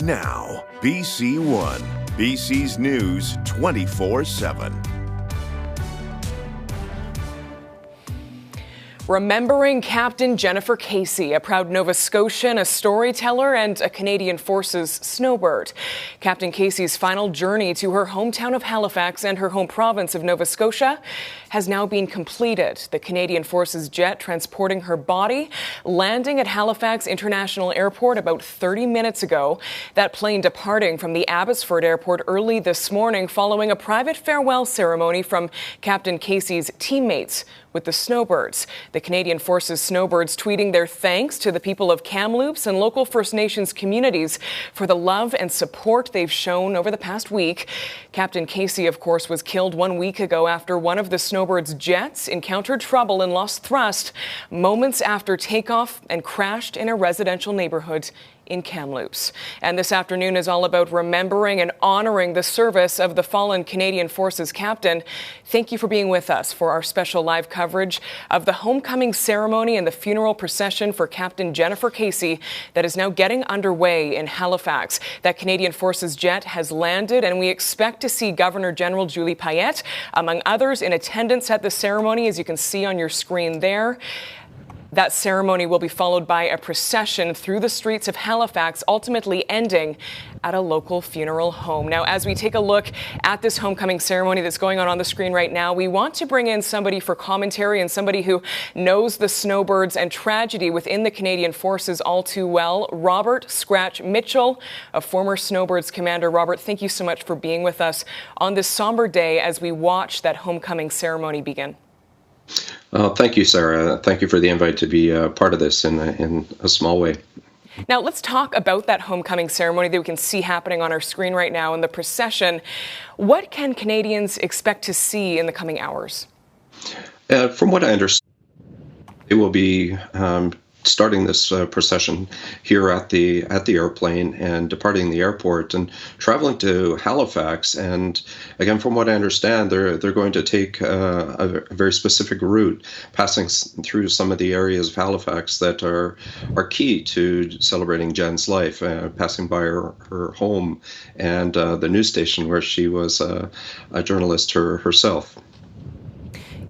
Now, BC One, BC's News 24/7. Remembering Captain Jennifer Casey, a proud Nova Scotian, a storyteller, and a Canadian Forces snowbird. Captain Casey's final journey to her hometown of Halifax and her home province of Nova Scotia has now been completed. The Canadian Forces jet transporting her body landing at Halifax International Airport about 30 minutes ago. That plane departing from the Abbotsford Airport early this morning following a private farewell ceremony from Captain Casey's teammates with the Snowbirds. The Canadian Forces Snowbirds tweeting their thanks to the people of Kamloops and local First Nations communities for the love and support they've shown over the past week. Captain Casey, of course, was killed 1 week ago after one of the Snowbirds' jets encountered trouble and lost thrust moments after takeoff and crashed in a residential neighborhood in Kamloops. And this afternoon is all about remembering and honoring the service of the fallen Canadian Forces captain. Thank you for being with us for our special live coverage of the homecoming ceremony and the funeral procession for Captain Jennifer Casey that is now getting underway in Halifax. That Canadian Forces jet has landed, and we expect to see Governor General Julie Payette, among others, in attendance at the ceremony, as you can see on your screen there. That ceremony will be followed by a procession through the streets of Halifax, ultimately ending at a local funeral home. Now, as we take a look at this homecoming ceremony that's going on the screen right now, we want to bring in somebody for commentary and somebody who knows the Snowbirds and tragedy within the Canadian Forces all too well. Robert Scratch Mitchell, a former Snowbirds commander. Robert, thank you so much for being with us on this somber day as we watch that homecoming ceremony begin. Thank you, Sarah. Thank you for the invite to be part of this in a small way. Now, let's talk about that homecoming ceremony that we can see happening on our screen right now in the procession. What can Canadians expect to see in the coming hours? From what I understand, it will be starting this procession here at the airplane and departing the airport and traveling to Halifax. And again, from what I understand, they're going to take a very specific route, passing through some of the areas of Halifax that are key to celebrating Jen's life, passing by her home and the news station where she was a journalist herself.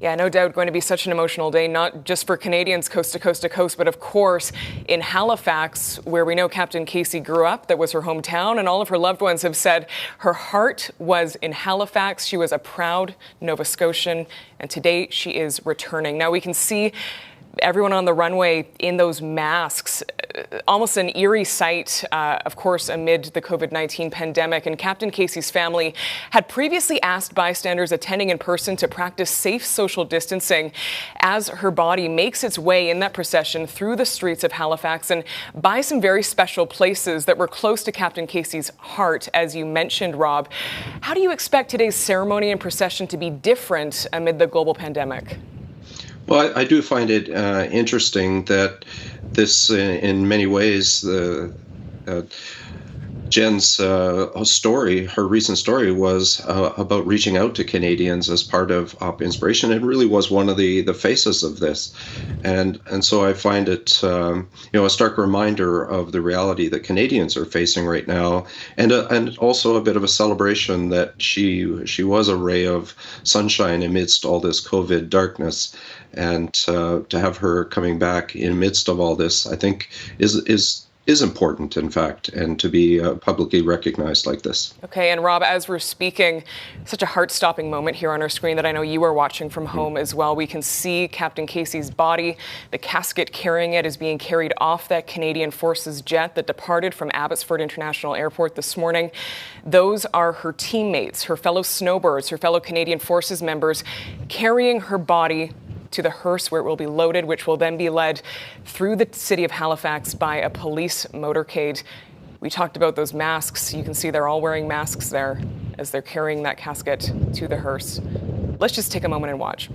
Yeah, no doubt going to be such an emotional day, not just for Canadians coast to coast to coast, but of course in Halifax, where we know Captain Casey grew up. That was her hometown, and all of her loved ones have said her heart was in Halifax. She was a proud Nova Scotian, and today she is returning. Now we can see everyone on the runway in those masks, almost an eerie sight, of course, amid the COVID-19 pandemic. And Captain Casey's family had previously asked bystanders attending in person to practice safe social distancing as her body makes its way in that procession through the streets of Halifax and by some very special places that were close to Captain Casey's heart, as you mentioned, Rob. How do you expect today's ceremony and procession to be different amid the global pandemic? Well, I do find it interesting that this, in many ways, Jen's story, her recent story, was about reaching out to Canadians as part of Op Inspiration. It really was one of the faces of this, and so I find it a stark reminder of the reality that Canadians are facing right now, and also a bit of a celebration that she was a ray of sunshine amidst all this COVID darkness. And to have her coming back in midst of all this, I think, is important, in fact, and to be publicly recognized like this. Okay, and Rob, as we're speaking, such a heart-stopping moment here on our screen that I know you are watching from home as well. We can see Captain Casey's body. The casket carrying it is being carried off that Canadian Forces jet that departed from Abbotsford International Airport this morning. Those are her teammates, her fellow Snowbirds, her fellow Canadian Forces members, carrying her body to the hearse where it will be loaded, which will then be led through the city of Halifax by a police motorcade. We talked about those masks. You can see they're all wearing masks there as they're carrying that casket to the hearse. Let's just take a moment and watch.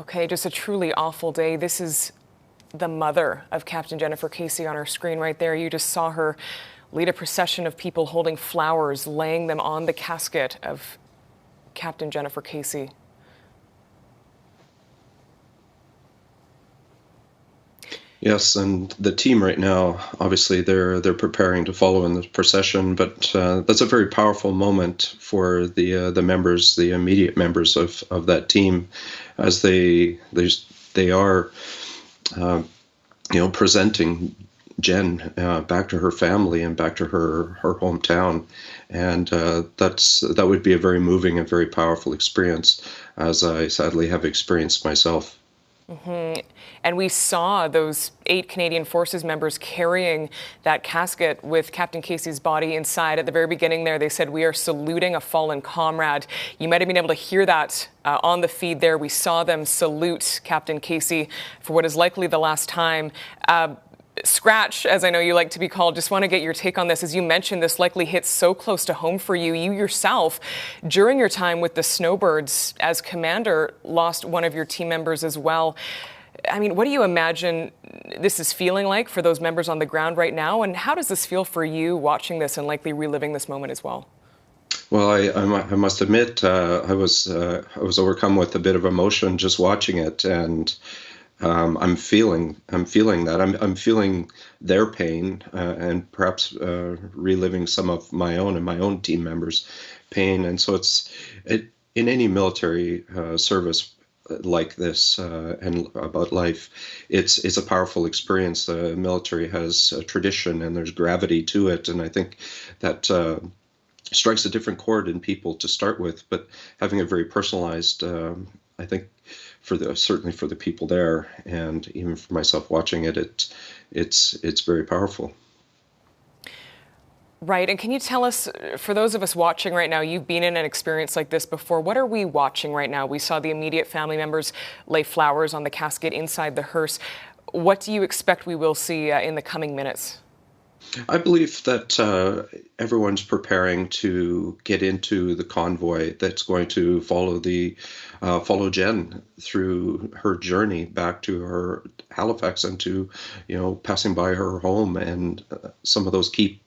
Okay, just a truly awful day. This is the mother of Captain Jennifer Casey on our screen right there. You just saw her lead a procession of people holding flowers, laying them on the casket of Captain Jennifer Casey. Yes, and the team right now, obviously, they're preparing to follow in the procession, but that's a very powerful moment for the members, the immediate members of that team, as they are, presenting Jenn back to her family and back to her hometown, and that would be a very moving and very powerful experience, as I sadly have experienced myself. Mm-hmm. And we saw those 8 Canadian Forces members carrying that casket with Captain Casey's body inside. At the very beginning there, they said, "We are saluting a fallen comrade." You might have been able to hear that on the feed there. We saw them salute Captain Casey for what is likely the last time. Scratch, as I know you like to be called, just want to get your take on this. As you mentioned, this likely hits so close to home for you. You yourself, during your time with the Snowbirds as commander, lost one of your team members as well. I mean, what do you imagine this is feeling like for those members on the ground right now? And how does this feel for you watching this and likely reliving this moment as well? Well, I must admit, I was overcome with a bit of emotion just watching it, and I'm feeling that I'm feeling their pain, and perhaps reliving some of my own team members' pain. And so in any military service like this, and about life, it's a powerful experience. The military has a tradition and there's gravity to it, and I think that strikes a different chord in people to start with, but having it very personalized, I think certainly for the people there, and even for myself watching it, it's very powerful. Right. And can you tell us, for those of us watching right now, you've been in an experience like this before. What are we watching right now? We saw the immediate family members lay flowers on the casket inside the hearse. What do you expect we will see in the coming minutes? I believe that everyone's preparing to get into the convoy that's going to follow Jenn through her journey back to her Halifax, and to, passing by her home and some of those key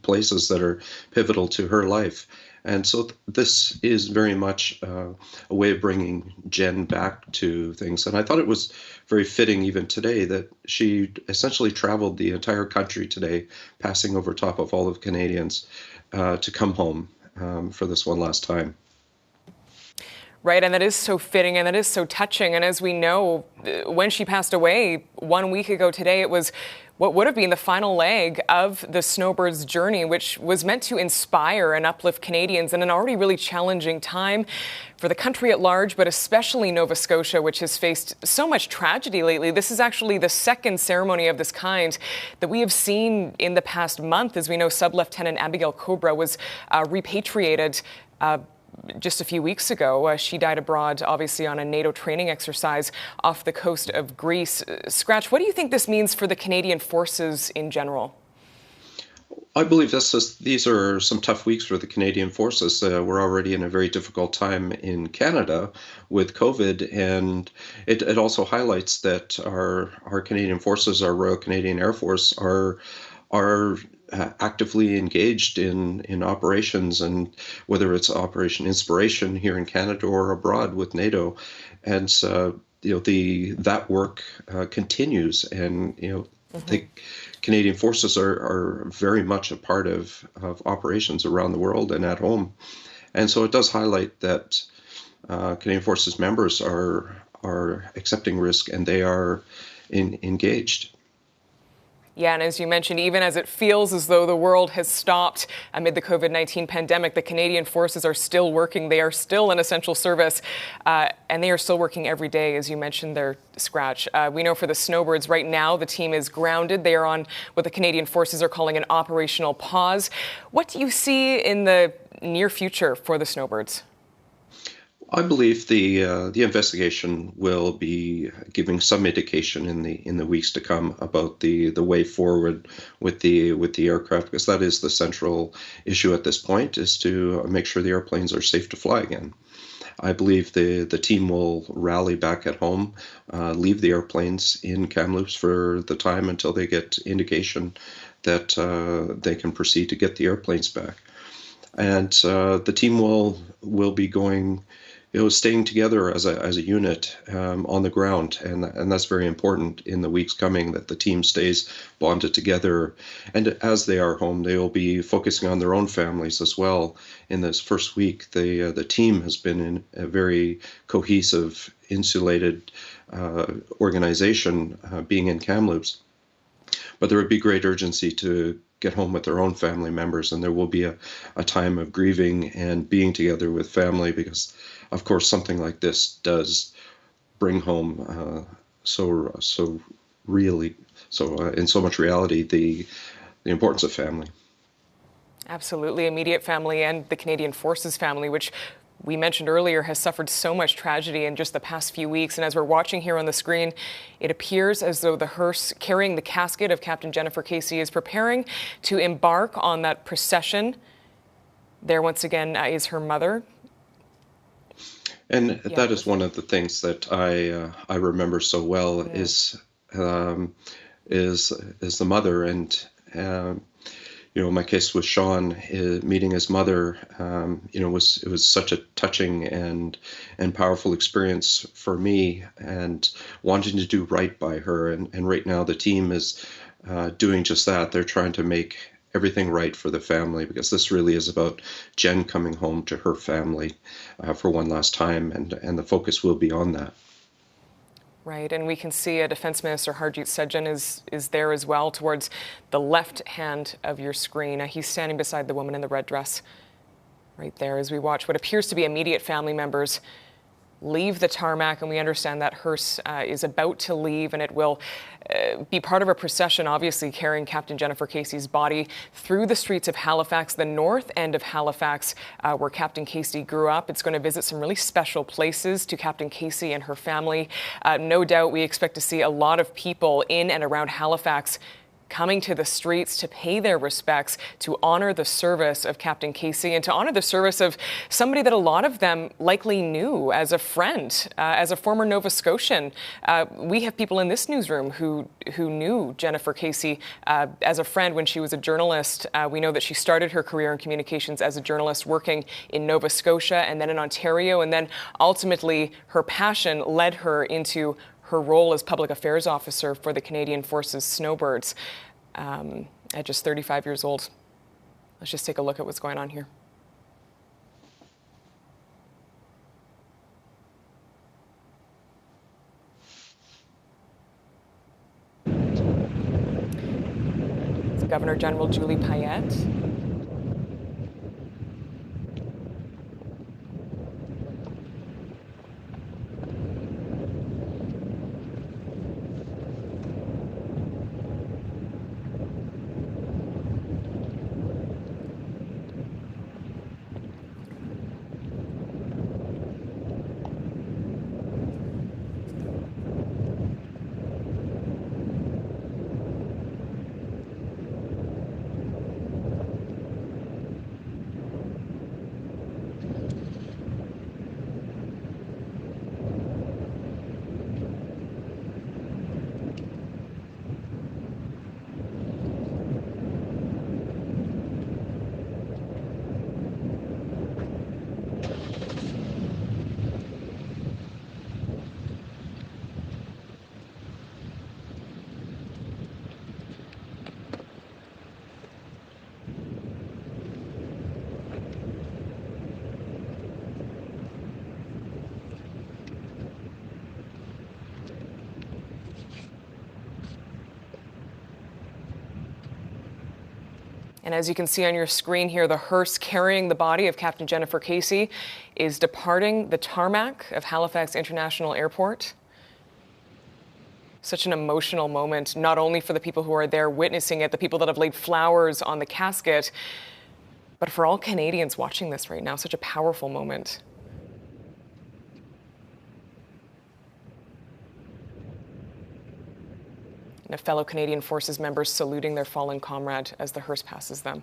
places that are pivotal to her life. And so this is very much a way of bringing Jenn back to things. And I thought it was very fitting even today that she essentially traveled the entire country today, passing over top of all of Canadians, to come home for this one last time. Right, and that is so fitting and that is so touching. And as we know, when she passed away 1 week ago today, it was what would have been the final leg of the Snowbirds journey, which was meant to inspire and uplift Canadians in an already really challenging time for the country at large, but especially Nova Scotia, which has faced so much tragedy lately. This is actually the second ceremony of this kind that we have seen in the past month. As we know, Sub-Lieutenant Abigail Cobra was repatriated just a few weeks ago. She died abroad, obviously, on a NATO training exercise off the coast of Greece. Scratch, what do you think this means for the Canadian Forces in general? I believe these are some tough weeks for the Canadian Forces. We're already in a very difficult time in Canada with COVID, and it also highlights that our Canadian Forces, our Royal Canadian Air Force, are actively engaged in operations, and whether it's Operation Inspiration here in Canada or abroad with NATO, and so that work continues, and the Canadian Forces are very much a part of operations around the world and at home, and so it does highlight that Canadian Forces members are accepting risk, and they are engaged. Yeah, and as you mentioned, even as it feels as though the world has stopped amid the COVID-19 pandemic, the Canadian Forces are still working. They are still an essential service, and they are still working every day, as you mentioned there, Scratch. We know for the Snowbirds right now, the team is grounded. They are on what the Canadian Forces are calling an operational pause. What do you see in the near future for the Snowbirds? I believe the investigation will be giving some indication in the weeks to come about the way forward with the aircraft, because that is the central issue at this point, is to make sure the airplanes are safe to fly again. I believe the team will rally back at home, leave the airplanes in Kamloops for the time until they get indication that they can proceed to get the airplanes back. And the team will be going, staying together as a unit on the ground, and that's very important in the weeks coming, that the team stays bonded together. And as they are home, they will be focusing on their own families as well. In this first week, the team has been in a very cohesive, insulated organization, being in Kamloops. But there would be great urgency to get home with their own family members, and there will be a time of grieving and being together with family, because of course something like this does bring home in so much reality the importance of family. Absolutely. Immediate family and the Canadian Forces family, which we mentioned earlier, has suffered so much tragedy in just the past few weeks. And as we're watching here on the screen, it appears as though the hearse carrying the casket of Captain Jennifer Casey is preparing to embark on that procession. There once again is her mother. And that is one of the things that I remember so well, is the mother. And my case with Sean, meeting his mother, it was such a touching and powerful experience for me, and wanting to do right by her. And right now the team is doing just that. They're trying to make everything right for the family, because this really is about Jenn coming home to her family for one last time, and the focus will be on that. Right, and we can see Defence Minister Harjit Sajjan is there as well, towards the left hand of your screen. He's standing beside the woman in the red dress right there as we watch what appears to be immediate family members leave the tarmac, and we understand that hearse is about to leave, and it will be part of a procession, obviously carrying Captain Jennifer Casey's body through the streets of Halifax, the north end of Halifax, where Captain Casey grew up. It's going to visit some really special places to Captain Casey and her family. No doubt we expect to see a lot of people in and around Halifax coming to the streets to pay their respects, to honor the service of Captain Casey, and to honor the service of somebody that a lot of them likely knew as a friend, as a former Nova Scotian. We have people in this newsroom who knew Jennifer Casey as a friend when she was a journalist. We know that she started her career in communications as a journalist, working in Nova Scotia and then in Ontario, and then ultimately her passion led her into her role as public affairs officer for the Canadian Forces Snowbirds at just 35 years old. Let's just take a look at what's going on here. It's Governor General Julie Payette. And as you can see on your screen here, the hearse carrying the body of Captain Jennifer Casey is departing the tarmac of Halifax International Airport. Such an emotional moment, not only for the people who are there witnessing it, the people that have laid flowers on the casket, but for all Canadians watching this right now. Such a powerful moment. And a fellow Canadian Forces members saluting their fallen comrade as the hearse passes them.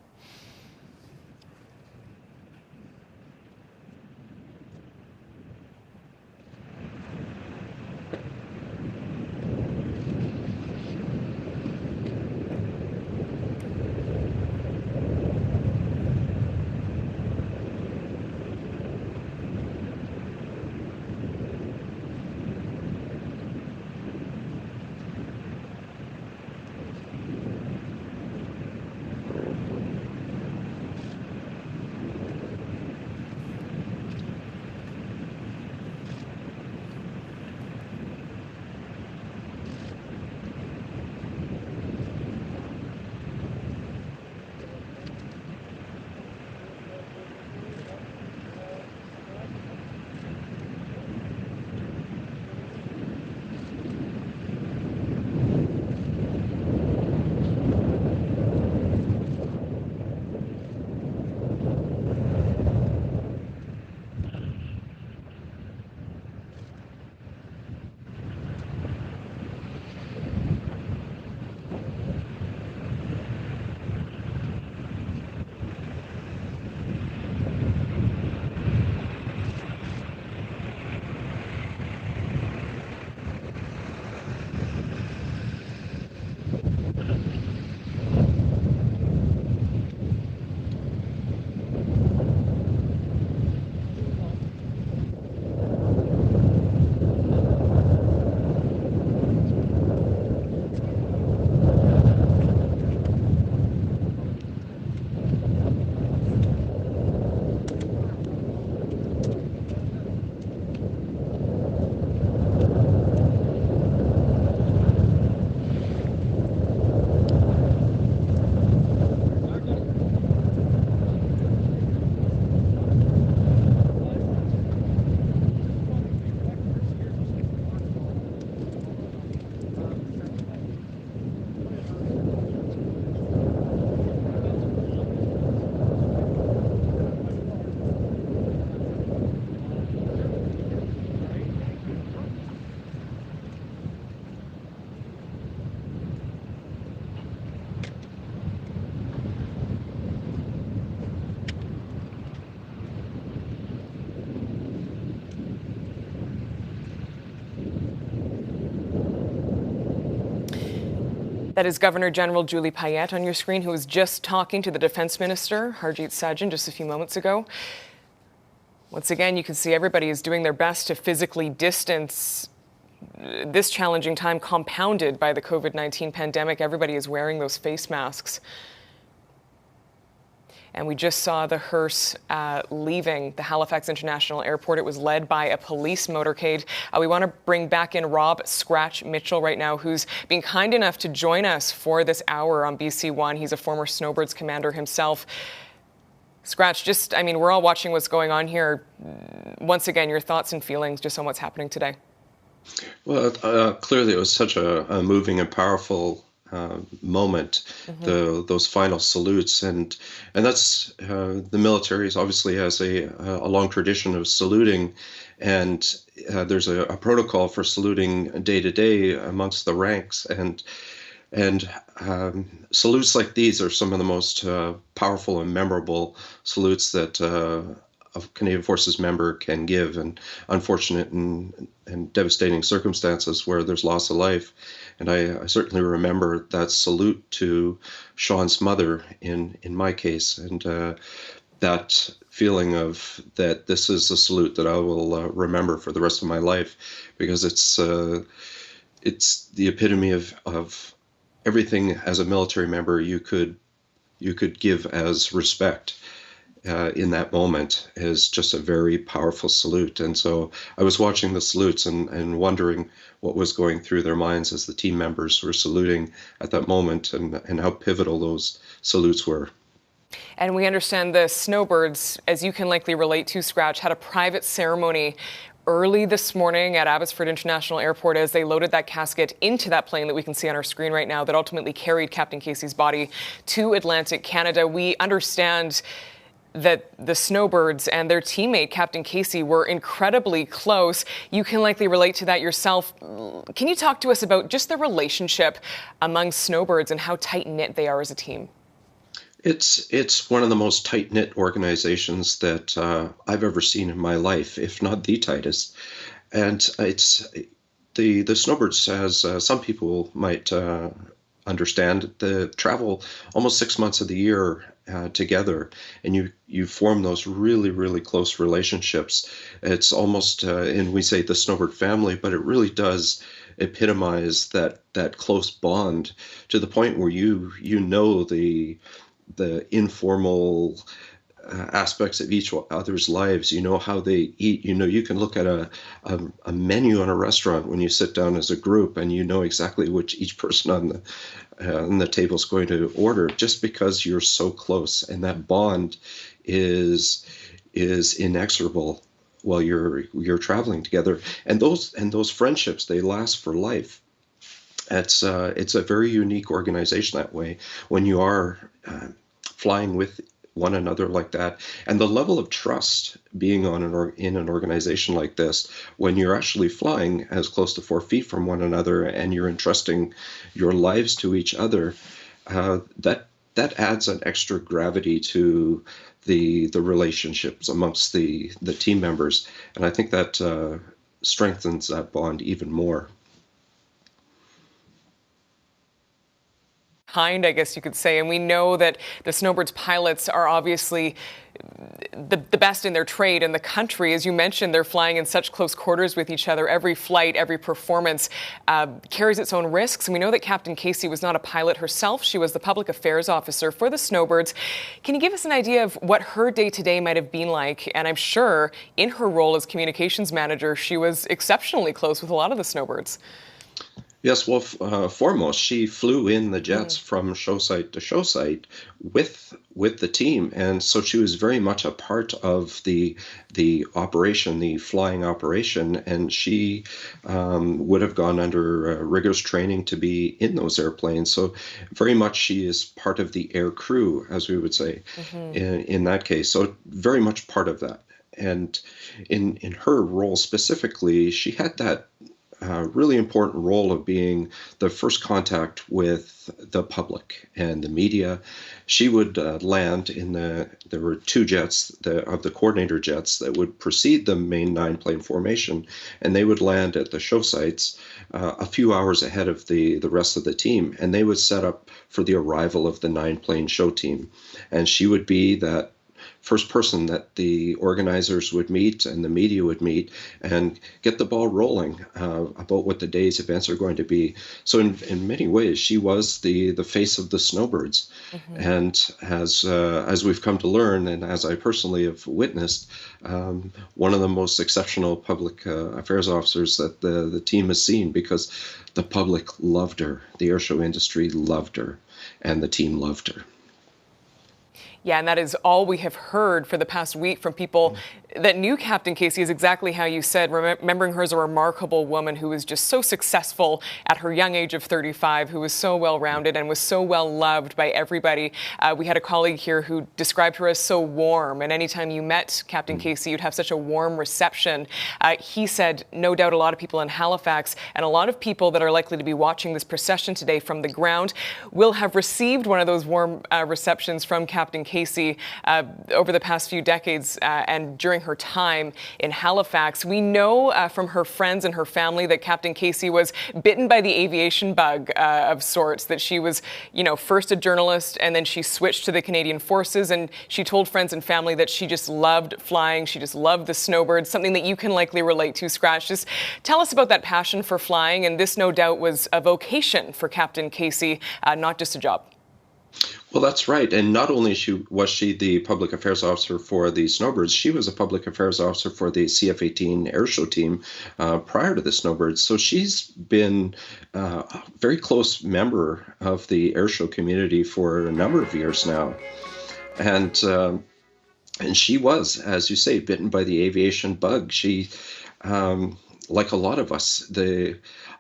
That is Governor General Julie Payette on your screen, who was just talking to the Defence Minister, Harjit Sajjan, just a few moments ago. Once again, you can see everybody is doing their best to physically distance. This challenging time compounded by the COVID-19 pandemic. Everybody is wearing those face masks. And we just saw the hearse leaving the Halifax International Airport. It was led by a police motorcade. We want to bring back in Rob Scratch Mitchell right now, who's been kind enough to join us for this hour on BC One. He's a former Snowbirds commander himself. Scratch, we're all watching what's going on here. Once again, your thoughts and feelings just on what's happening today. Well, clearly it was such a moving and powerful moment, those final salutes, and that's the military obviously has a long tradition of saluting, and there's a protocol for saluting day to day amongst the ranks, and salutes like these are some of the most powerful and memorable salutes that a Canadian Forces member can give in unfortunate and devastating circumstances where there's loss of life. And I certainly remember that salute to Sean's mother in my case, and that feeling of that this is a salute that I will remember for the rest of my life, because it's the epitome of everything as a military member you could give as respect. In that moment is just a very powerful salute. And so I was watching the salutes and wondering what was going through their minds as the team members were saluting at that moment, and how pivotal those salutes were. And we understand the Snowbirds, as you can likely relate to, Scratch, had a private ceremony early this morning at Abbotsford International Airport as they loaded that casket into that plane that we can see on our screen right now that ultimately carried Captain Casey's body to Atlantic Canada. We understand that the Snowbirds and their teammate, Captain Casey, were incredibly close. You can likely relate to that yourself. Can you talk to us about just the relationship among Snowbirds and how tight-knit they are as a team? It's one of the most tight-knit organizations that I've ever seen in my life, if not the tightest. And it's the Snowbirds, as some people might understand, the travel almost 6 months of the year together, and you form those really, really close relationships. It's almost, and we say the Snowbird family, but it really does epitomize that close bond to the point where you know the informal aspects of each other's lives. You know how they eat. You know, you can look at a menu in a restaurant when you sit down as a group, and you know exactly which each person on the table is going to order, just because you're so close, and that bond is inexorable while you're traveling together. And those friendships, they last for life. It's a very unique organization that way when you are flying with one another like that, and the level of trust being in an organization like this, when you're actually flying as close to 4 feet from one another and you're entrusting your lives to each other, that adds an extra gravity to the relationships amongst the team members, and I think that strengthens that bond even more. I guess you could say. And we know that the Snowbirds pilots are obviously the best in their trade in the country. As you mentioned, they're flying in such close quarters with each other. Every flight, every performance carries its own risks. And we know that Captain Casey was not a pilot herself. She was the public affairs officer for the Snowbirds. Can you give us an idea of what her day-to-day might have been like? And I'm sure in her role as communications manager, she was exceptionally close with a lot of the Snowbirds. Yes, well, foremost, she flew in the jets from show site to show site with the team, and so she was very much a part of the operation, the flying operation, and she would have gone under rigorous training to be in those airplanes. So very much she is part of the air crew, as we would say, in that case. So very much part of that. And in her role specifically, she had that really important role of being the first contact with the public and the media. She would land in there were two jets of the coordinator jets that would precede the main 9-plane formation, and they would land at the show sites a few hours ahead of the rest of the team, and they would set up for the arrival of the 9-plane show team. And she would be that first person that the organizers would meet and the media would meet and get the ball rolling about what the day's events are going to be. So in many ways, she was the face of the Snowbirds. And as we've come to learn, and as I personally have witnessed, one of the most exceptional public affairs officers that the team has seen, because the public loved her, the airshow industry loved her, and the team loved her. Yeah, and that is all we have heard for the past week from people that knew Captain Casey, is exactly how you said, remembering her as a remarkable woman who was just so successful at her young age of 35, who was so well-rounded and was so well-loved by everybody. We had a colleague here who described her as so warm, and anytime you met Captain Casey, you'd have such a warm reception. He said, no doubt a lot of people in Halifax and a lot of people that are likely to be watching this procession today from the ground will have received one of those warm receptions from Captain Casey over the past few decades and during her time in Halifax. We know from her friends and her family that Captain Casey was bitten by the aviation bug of sorts, that she was, first a journalist and then she switched to the Canadian Forces, and she told friends and family that she just loved flying. She just loved the Snowbirds, something that you can likely relate to, Scratch. Just tell us about that passion for flying, and this no doubt was a vocation for Captain Casey, not just a job. Well, that's right. And not only was she the public affairs officer for the Snowbirds, she was a public affairs officer for the CF-18 airshow team prior to the Snowbirds. So she's been a very close member of the airshow community for a number of years now. And she was, as you say, bitten by the aviation bug. She, like a lot of us,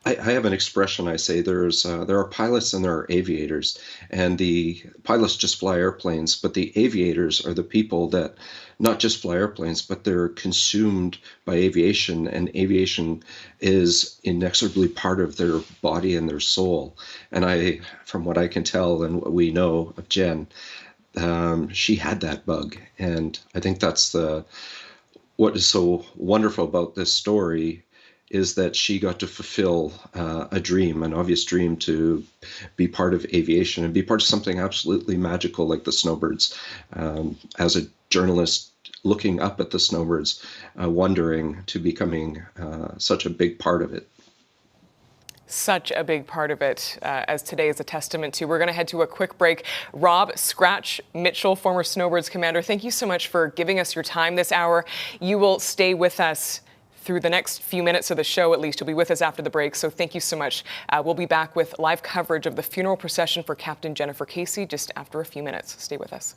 I have an expression. I say there are pilots and there are aviators, and the pilots just fly airplanes, but the aviators are the people that not just fly airplanes, but they're consumed by aviation, and aviation is inexorably part of their body and their soul. And from what I can tell and what we know of Jenn, she had that bug, and I think that's what is so wonderful about this story, is that she got to fulfill a dream, an obvious dream, to be part of aviation and be part of something absolutely magical like the Snowbirds. As a journalist looking up at the Snowbirds, wondering to becoming such a big part of it. Such a big part of it, as today is a testament to. We're going to head to a quick break. Rob Scratch Mitchell, former Snowbirds commander, thank you so much for giving us your time this hour. You will stay with us through the next few minutes of the show, at least. You'll be with us after the break, so thank you so much. We'll be back with live coverage of the funeral procession for Captain Jennifer Casey just after a few minutes. Stay with us.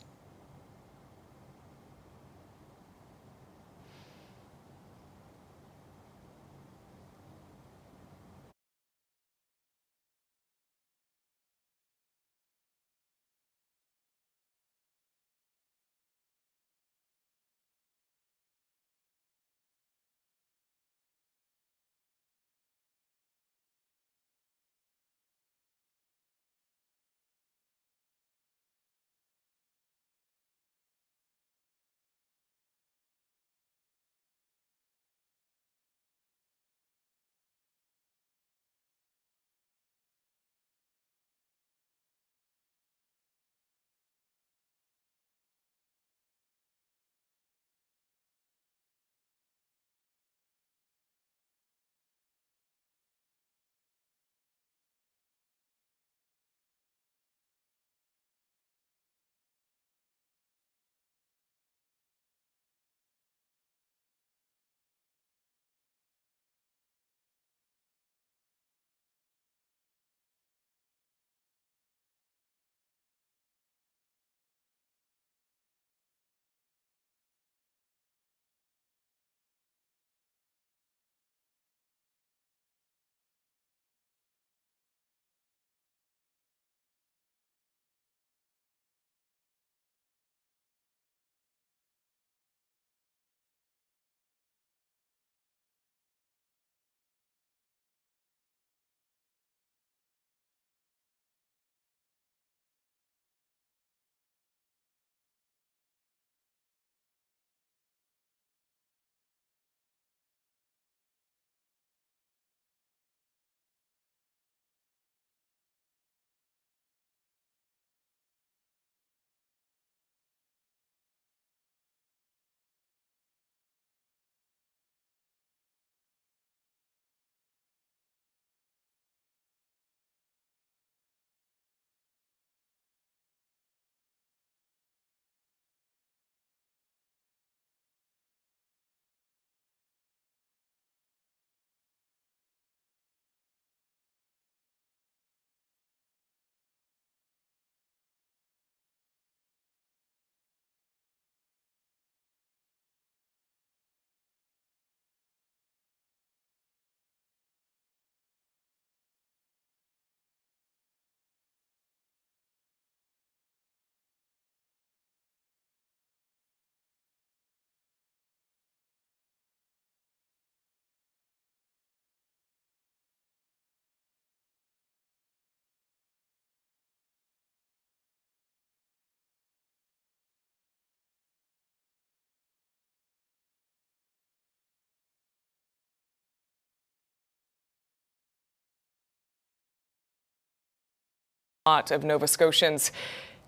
A lot of Nova Scotians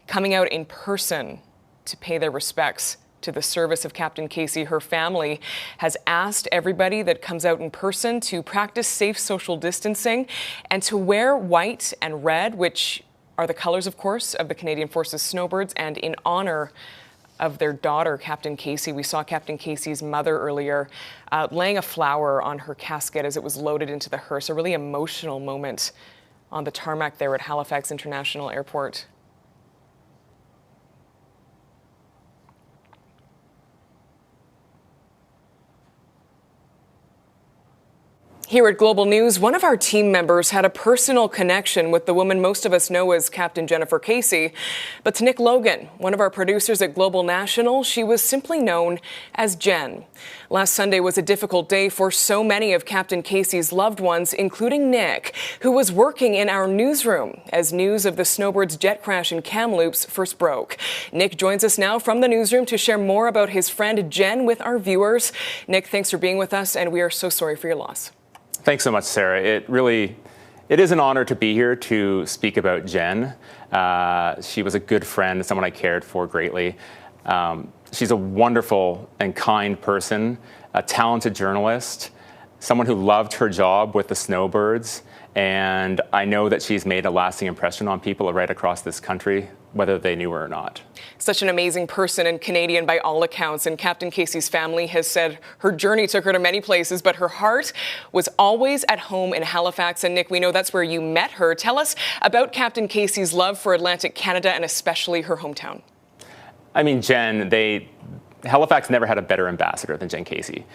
coming out in person to pay their respects to the service of Captain Casey. Her family has asked everybody that comes out in person to practice safe social distancing and to wear white and red, which are the colors, of course, of the Canadian Forces Snowbirds, and in honor of their daughter, Captain Casey. We saw Captain Casey's mother earlier laying a flower on her casket as it was loaded into the hearse, a really emotional moment on the tarmac there at Halifax International Airport. Here at Global News, one of our team members had a personal connection with the woman most of us know as Captain Jennifer Casey. But to Nick Logan, one of our producers at Global National, she was simply known as Jenn. Last Sunday was a difficult day for so many of Captain Casey's loved ones, including Nick, who was working in our newsroom as news of the Snowbirds jet crash in Kamloops first broke. Nick joins us now from the newsroom to share more about his friend Jenn with our viewers. Nick, thanks for being with us, and we are so sorry for your loss. Thanks so much, Sarah. It is an honor to be here to speak about Jenn. She was a good friend, someone I cared for greatly. She's a wonderful and kind person, a talented journalist, someone who loved her job with the Snowbirds, and I know that she's made a lasting impression on people right across this country, whether they knew her or not. Such an amazing person and Canadian by all accounts, and Captain Casey's family has said her journey took her to many places, but her heart was always at home in Halifax. And Nick, we know that's where you met her. Tell us about Captain Casey's love for Atlantic Canada and especially her hometown. I mean, Jenn, Halifax never had a better ambassador than Jenn Casey.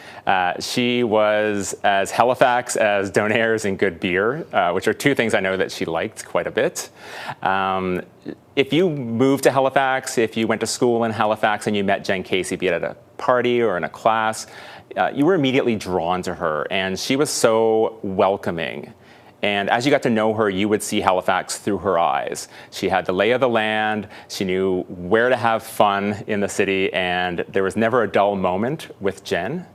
She was as Halifax as Donairs and good beer, which are two things I know that she liked quite a bit. If you moved to Halifax, if you went to school in Halifax and you met Jenn Casey, be it at a party or in a class, you were immediately drawn to her, and she was so welcoming. And as you got to know her, you would see Halifax through her eyes. She had the lay of the land. She knew where to have fun in the city, and there was never a dull moment with Jenn.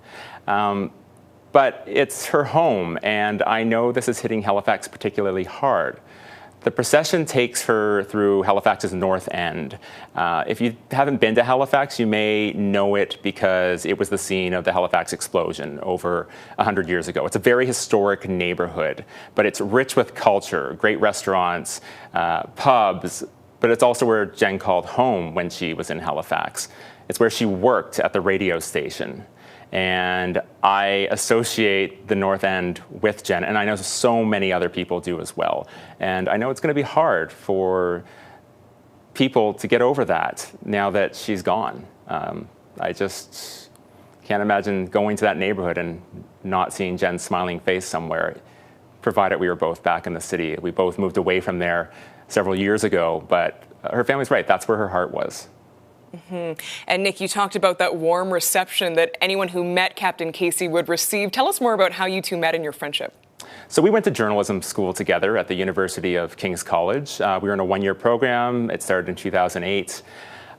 But it's her home, and I know this is hitting Halifax particularly hard. The procession takes her through Halifax's north end. If you haven't been to Halifax, you may know it because it was the scene of the Halifax explosion over 100 years ago. It's a very historic neighborhood, but it's rich with culture, great restaurants, pubs, but it's also where Jenn called home when she was in Halifax. It's where she worked at the radio station. And I associate the North End with Jenn, and I know so many other people do as well. And I know it's going to be hard for people to get over that now that she's gone. I just can't imagine going to that neighborhood and not seeing Jenn's smiling face somewhere, provided we were both back in the city. We both moved away from there several years ago, but her family's right. That's where her heart was. Mm-hmm. And Nick, you talked about that warm reception that anyone who met Captain Casey would receive. Tell us more about how you two met and your friendship. So we went to journalism school together at the University of King's College. We were in a one-year program. It started in 2008.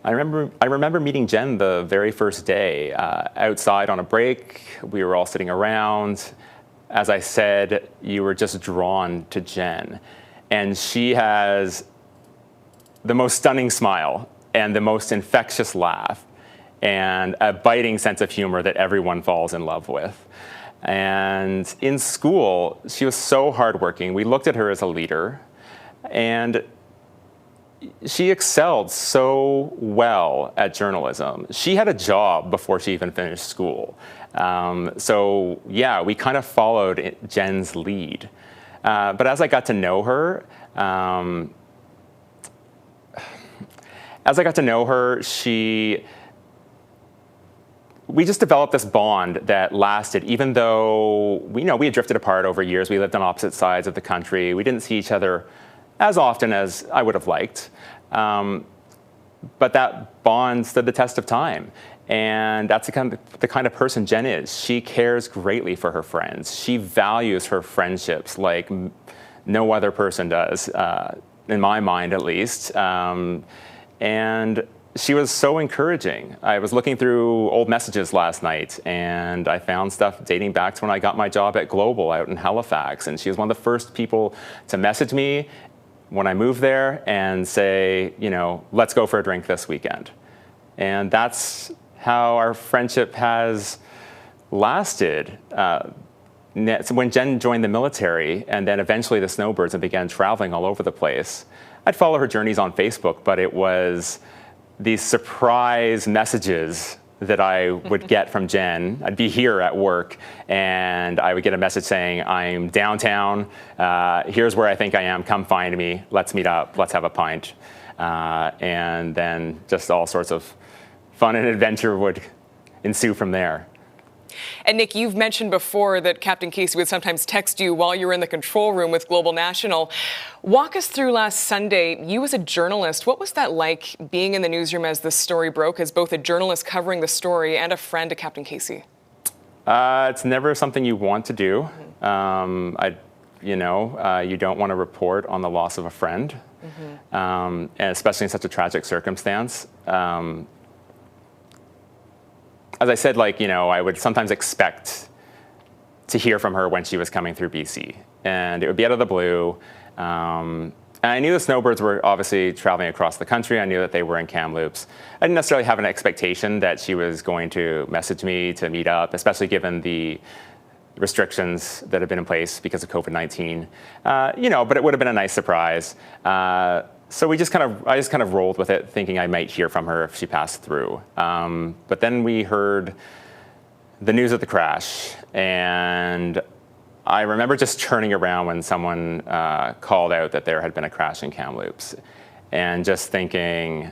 I remember meeting Jenn the very first day outside on a break. We were all sitting around. As I said, you were just drawn to Jenn. And she has the most stunning smile and the most infectious laugh, and a biting sense of humor that everyone falls in love with. And in school, she was so hardworking. We looked at her as a leader, and she excelled so well at journalism. She had a job before she even finished school. So yeah, we kind of followed Jenn's lead. But as I got to know her, we just developed this bond that lasted, even though we had drifted apart over years. We lived on opposite sides of the country. We didn't see each other as often as I would have liked. But that bond stood the test of time. And that's the kind of person Jenn is. She cares greatly for her friends. She values her friendships like no other person does, in my mind at least. And she was so encouraging. I was looking through old messages last night, and I found stuff dating back to when I got my job at Global out in Halifax. And she was one of the first people to message me when I move there and say, you know, let's go for a drink this weekend. And that's how our friendship has lasted. When Jenn joined the military and then eventually the Snowbirds and began traveling all over the place, I'd follow her journeys on Facebook, but it was these surprise messages that I would get from Jenn. I'd be here at work and I would get a message saying, I'm downtown, here's where I think I am, come find me, let's meet up, let's have a pint. And then just all sorts of fun and adventure would ensue from there. And Nick, you've mentioned before that Captain Casey would sometimes text you while you were in the control room with Global National. Walk us through last Sunday. You as a journalist, what was that like being in the newsroom as this story broke, as both a journalist covering the story and a friend to Captain Casey? It's never something you want to do. You don't want to report on the loss of a friend, and especially in such a tragic circumstance. As I said, I would sometimes expect to hear from her when she was coming through BC. And it would be out of the blue. And I knew the Snowbirds were obviously traveling across the country. I knew that they were in Kamloops. I didn't necessarily have an expectation that she was going to message me to meet up, especially given the restrictions that have been in place because of COVID-19. But it would have been a nice surprise. So I just kind of rolled with it, thinking I might hear from her if she passed through. But then we heard the news of the crash, and I remember just turning around when someone called out that there had been a crash in Kamloops, and just thinking,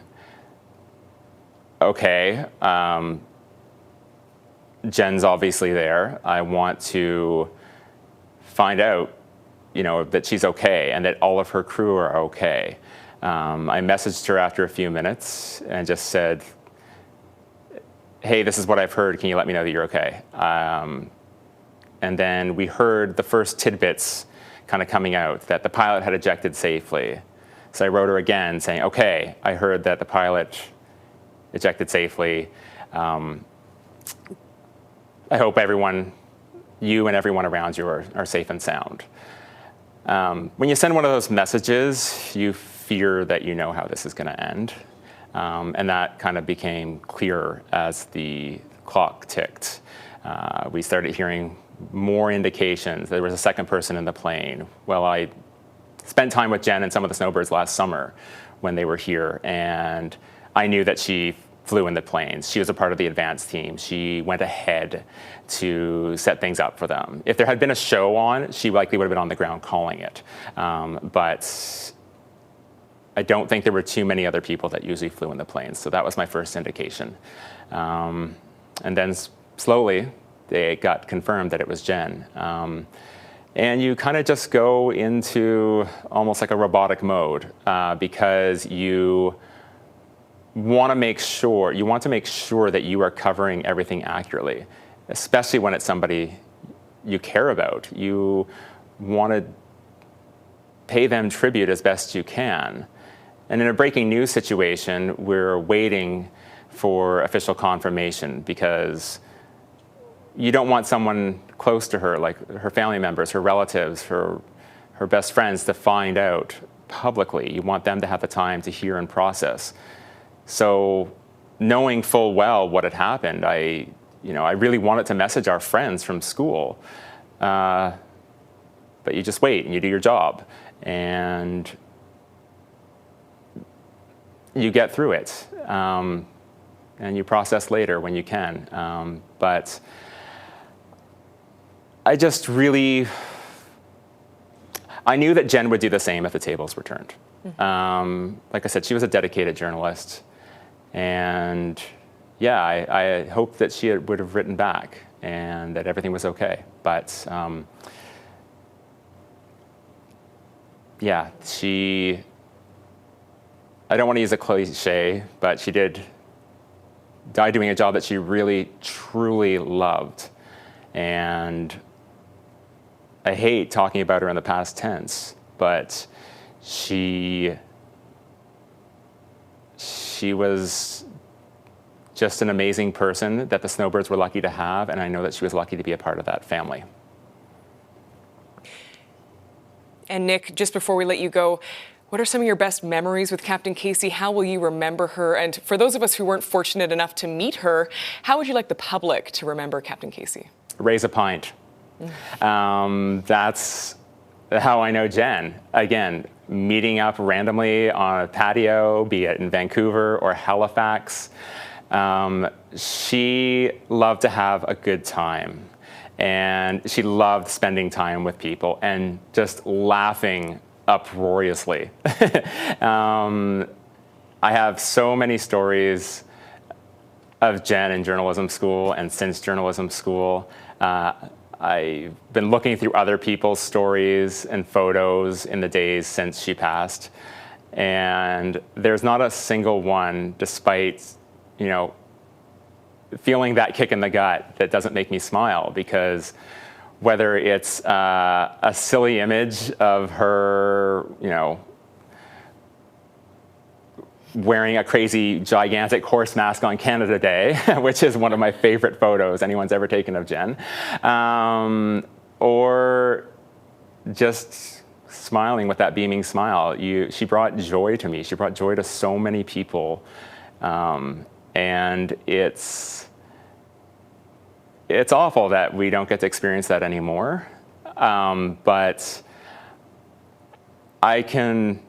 okay, Jenn's obviously there. I want to find out, that she's okay and that all of her crew are okay. I messaged her after a few minutes and just said, hey, this is what I've heard. Can you let me know that you're okay? And then we heard the first tidbits kind of coming out that the pilot had ejected safely. So I wrote her again saying, okay, I heard that the pilot ejected safely. I hope you and everyone around you are safe and sound. When you send one of those messages, you fear that you know how this is going to end. And that kind of became clearer as the clock ticked. We started hearing more indications. There was a second person in the plane. Well, I spent time with Jenn and some of the Snowbirds last summer when they were here, and I knew that she flew in the planes. She was a part of the advance team. She went ahead to set things up for them. If there had been a show on, she likely would have been on the ground calling it. But I don't think there were too many other people that usually flew in the planes. So that was my first indication. And then slowly, they got confirmed that it was Jenn. And you kind of just go into almost like a robotic mode because you want to make sure that you are covering everything accurately, especially when it's somebody you care about. You want to pay them tribute as best you can. And in a breaking news situation, we're waiting for official confirmation because you don't want someone close to her, like her family members, her relatives, her best friends, to find out publicly. You want them to have the time to hear and process. So knowing full well what had happened, I really wanted to message our friends from school. But you just wait and you do your job. And you get through it. And you process later when you can. But I knew that Jenn would do the same if the tables were turned. Like I said, she was a dedicated journalist. And yeah, I hoped that she would have written back and that everything was okay. But I don't want to use a cliche, but she did die doing a job that she really, truly loved. And I hate talking about her in the past tense, but she was just an amazing person that the Snowbirds were lucky to have, and I know that she was lucky to be a part of that family. And Nick, just before we let you go, What are some of your best memories with Captain Casey? How will you remember her? And for those of us who weren't fortunate enough to meet her, how would you like the public to remember Captain Casey? Raise a pint. That's how I know Jenn. Again, meeting up randomly on a patio, be it in Vancouver or Halifax. She loved to have a good time. And she loved spending time with people and just laughing uproariously. I have so many stories of Jenn in journalism school and since journalism school. I've been looking through other people's stories and photos in the days since she passed. And there's not a single one, despite, feeling that kick in the gut, that doesn't make me smile, because whether it's a silly image of her, wearing a crazy, gigantic horse mask on Canada Day, which is one of my favorite photos anyone's ever taken of Jenn, or just smiling with that beaming smile. She brought joy to me. She brought joy to so many people, and it's awful that we don't get to experience that anymore. But I can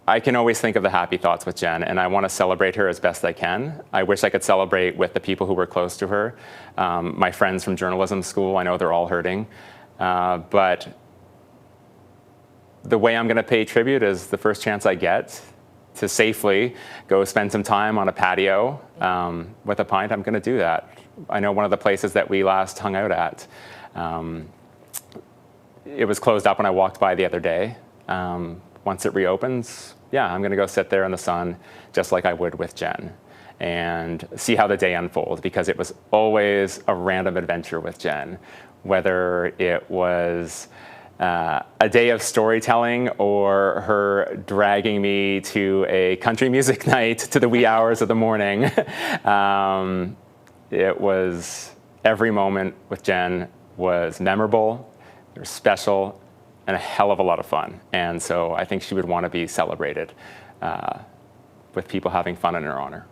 always think of the happy thoughts with Jenn, and I want to celebrate her as best I can. I wish I could celebrate with the people who were close to her. My friends from journalism school, I know they're all hurting. But the way I'm going to pay tribute is the first chance I get to safely go spend some time on a patio with a pint. I'm going to do that. I know one of the places that we last hung out at, it was closed up when I walked by the other day. Once it reopens, yeah, I'm going to go sit there in the sun just like I would with Jenn and see how the day unfolds, because it was always a random adventure with Jenn, whether it was a day of storytelling or her dragging me to a country music night to the wee hours of the morning. It was, every moment with Jenn was memorable, it was special, and a hell of a lot of fun. And so I think she would want to be celebrated with people having fun in her honor.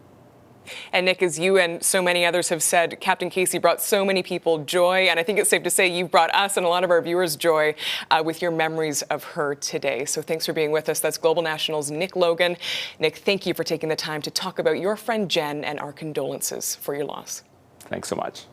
And Nick, as you and so many others have said, Captain Casey brought so many people joy, and I think it's safe to say you've brought us and a lot of our viewers joy with your memories of her today. So thanks for being with us. That's Global National's Nick Logan. Nick, thank you for taking the time to talk about your friend Jenn, and our condolences for your loss. Thanks so much.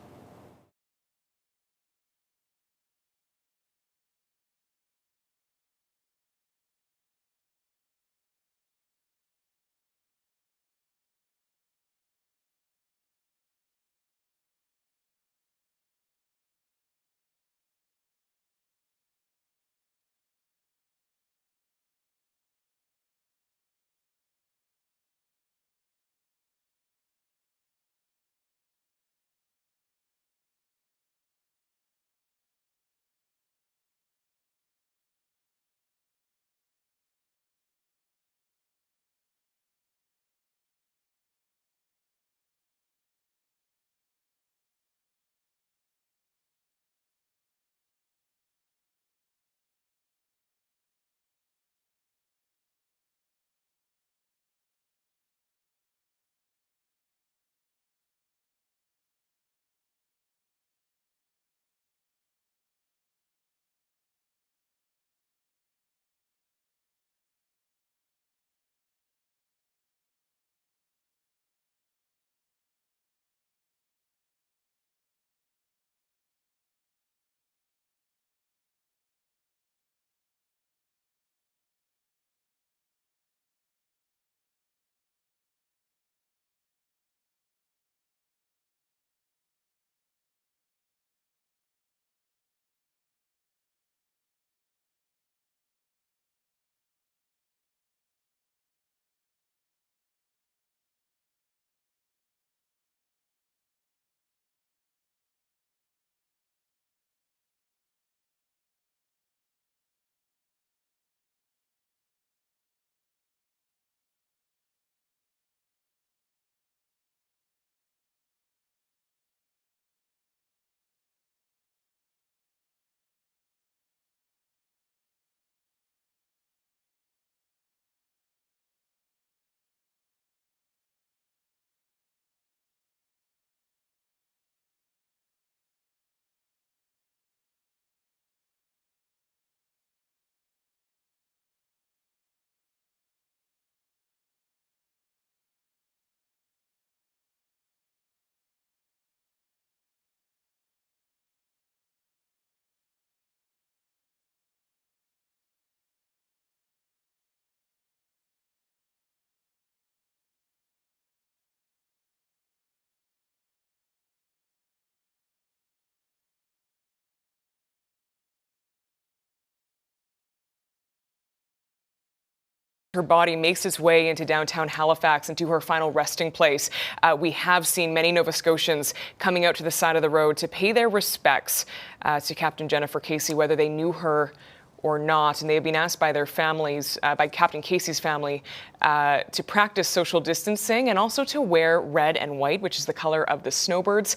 Her body makes its way into downtown Halifax and to her final resting place. We have seen many Nova Scotians coming out to the side of the road to pay their respects to Captain Jennifer Casey, whether they knew her or not. And they have been asked by their families, by Captain Casey's family, to practice social distancing and also to wear red and white, which is the color of the Snowbirds,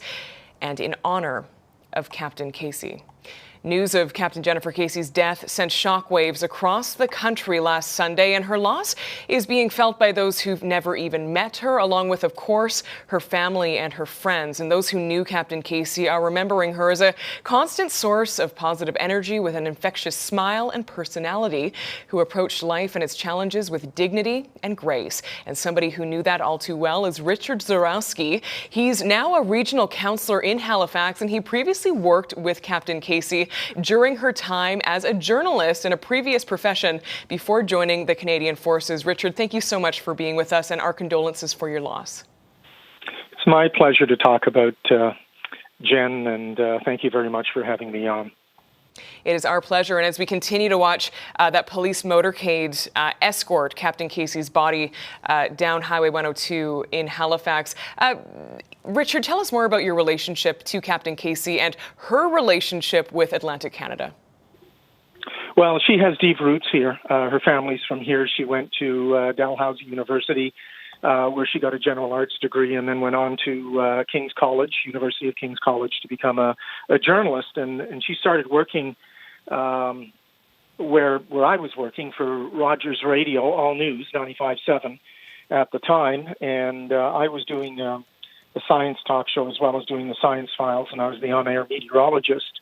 and in honor of Captain Casey. News of Captain Jennifer Casey's death sent shockwaves across the country last Sunday, and her loss is being felt by those who've never even met her, along with, of course, her family and her friends. And those who knew Captain Casey are remembering her as a constant source of positive energy with an infectious smile and personality, who approached life and its challenges with dignity and grace. And somebody who knew that all too well is Richard Zarowski. He's now a regional councillor in Halifax, and he previously worked with Captain Casey during her time as a journalist in a previous profession before joining the Canadian Forces. Richard, thank you so much for being with us, and our condolences for your loss. It's my pleasure to talk about Jen, and thank you very much for having me on. It is our pleasure, and as we continue to watch that police motorcade escort Captain Casey's body down Highway 102 in Halifax, Richard, tell us more about your relationship to Captain Casey and her relationship with Atlantic Canada. Well, she has deep roots here. Her family's from here. She went to Dalhousie University, where she got a general arts degree, and then went on to King's College, University of King's College, to become a journalist. And she started working where I was working for Rogers Radio, All News, 95.7 at the time. And I was doing the science talk show as well as doing the science files, and I was the on-air meteorologist.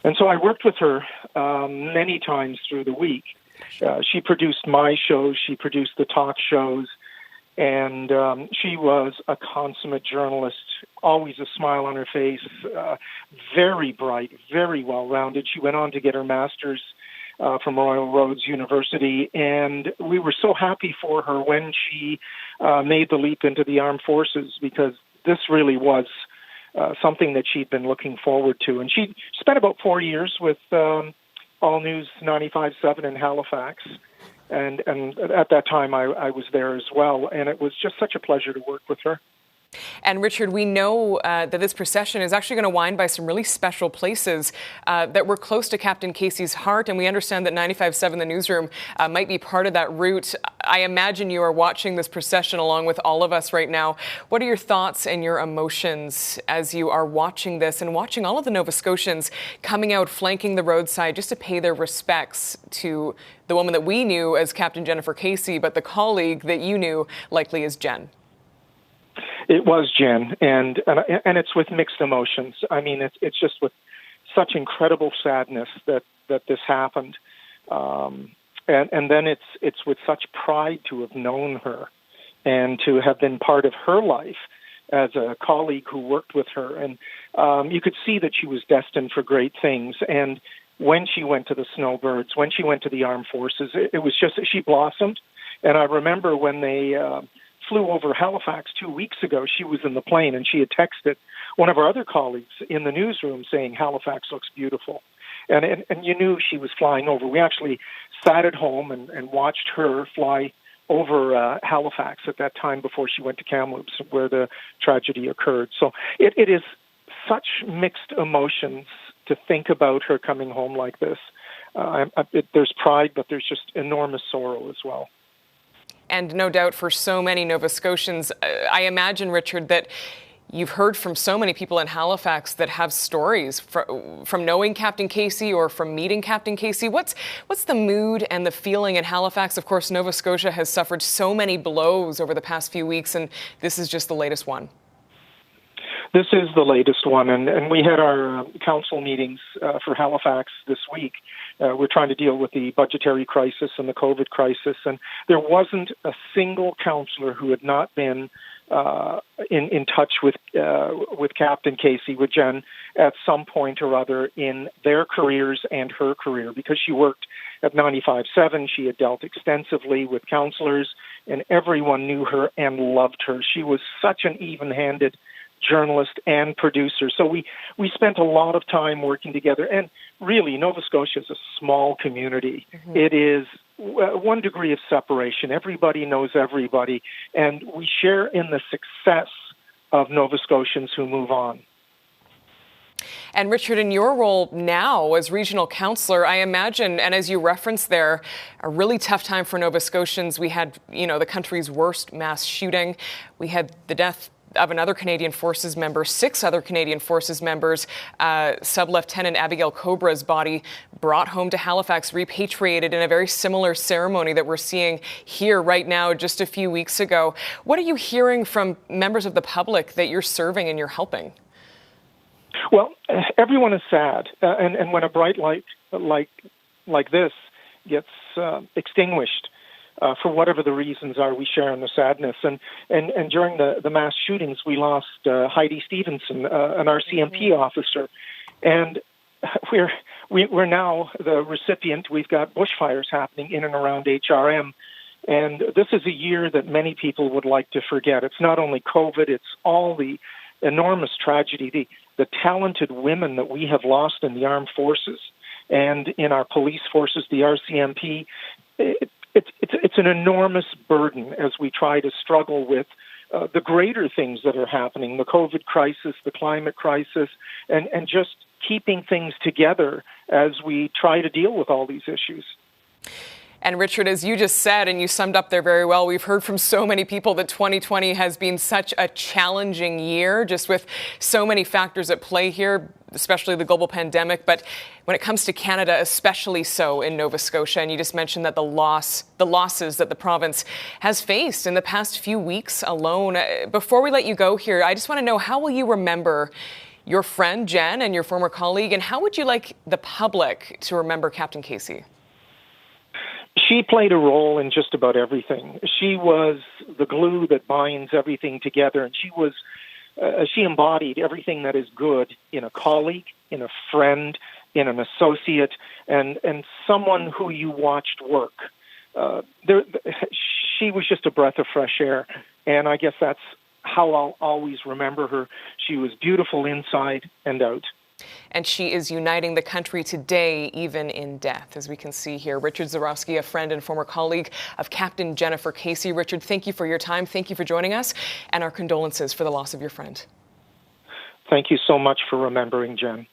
And so I worked with her many times through the week. She produced my shows, she produced the talk shows, and she was a consummate journalist, always a smile on her face, very bright, very well-rounded. She went on to get her master's from Royal Roads University, and we were so happy for her when she made the leap into the armed forces, because this really was something that she'd been looking forward to. And she spent about 4 years with All News 95.7 in Halifax. And at that time, I was there as well. And it was just such a pleasure to work with her. And Richard, we know that this procession is actually going to wind by some really special places that were close to Captain Casey's heart. And we understand that 95.7 The Newsroom might be part of that route. I imagine you are watching this procession along with all of us right now. What are your thoughts and your emotions as you are watching this and watching all of the Nova Scotians coming out, flanking the roadside just to pay their respects to the woman that we knew as Captain Jennifer Casey, but the colleague that you knew likely as Jen? It was Jen, and it's with mixed emotions. I mean, it's just with such incredible sadness that this happened, and then it's with such pride to have known her, and to have been part of her life as a colleague who worked with her, and you could see that she was destined for great things. And when she went to the Snowbirds, when she went to the Armed Forces, it was just she blossomed. And I remember when they flew over Halifax 2 weeks ago, she was in the plane and she had texted one of our other colleagues in the newsroom saying, "Halifax looks beautiful." And you knew she was flying over. We actually sat at home and watched her fly over Halifax at that time before she went to Kamloops, where the tragedy occurred. So it is such mixed emotions to think about her coming home like this. There's pride, but there's just enormous sorrow as well. And no doubt for so many Nova Scotians, I imagine, Richard, that you've heard from so many people in Halifax that have stories from knowing Captain Casey or from meeting Captain Casey. What's the mood and the feeling in Halifax? Of course, Nova Scotia has suffered so many blows over the past few weeks, and this is just the latest one. This is the latest one, and we had our council meetings for Halifax this week. We're trying to deal with the budgetary crisis and the COVID crisis, and there wasn't a single councillor who had not been in touch with Captain Casey, with Jen, at some point or other in their careers and her career, because she worked at 95.7. She had dealt extensively with councillors, and everyone knew her and loved her. She was such an even-handed journalist and producer. So we spent a lot of time working together. And really, Nova Scotia is a small community. Mm-hmm. It is one degree of separation. Everybody knows everybody, and we share in the success of Nova Scotians who move on. And Richard, in your role now as regional councillor, I imagine, and as you referenced there, a really tough time for Nova Scotians. We had, the country's worst mass shooting. We had the death of another Canadian Forces member, 6 other Canadian Forces members. Sub-Lieutenant Abigail Cobra's body brought home to Halifax, repatriated in a very similar ceremony that we're seeing here right now just a few weeks ago. What are you hearing from members of the public that you're serving and you're helping? Well, everyone is sad, and when a bright light like this gets extinguished, for whatever the reasons are, we share in the sadness. And during the mass shootings, we lost Heidi Stevenson, an RCMP officer, and we're now the recipient. We've got bushfires happening in and around HRM. And this is a year that many people would like to forget. It's not only COVID, it's all the enormous tragedy, the talented women that we have lost in the armed forces and in our police forces, the RCMP. It's an enormous burden as we try to struggle with the greater things that are happening, the COVID crisis, the climate crisis, and just keeping things together as we try to deal with all these issues. And Richard, as you just said, and you summed up there very well, we've heard from so many people that 2020 has been such a challenging year, just with so many factors at play here, especially the global pandemic. But when it comes to Canada, especially so in Nova Scotia, and you just mentioned that the losses that the province has faced in the past few weeks alone. Before we let you go here, I just want to know, how will you remember your friend Jenn and your former colleague, and how would you like the public to remember Captain Casey? She played a role in just about everything. She was the glue that binds everything together, and she embodied everything that is good in a colleague, in a friend, in an associate, and someone who you watched work. She was just a breath of fresh air, and I guess that's how I'll always remember her. She was beautiful inside and out. And she is uniting the country today, even in death, as we can see here. Richard Zarowski, a friend and former colleague of Captain Jennifer Casey. Richard, thank you for your time. Thank you for joining us, and our condolences for the loss of your friend. Thank you so much for remembering Jenn.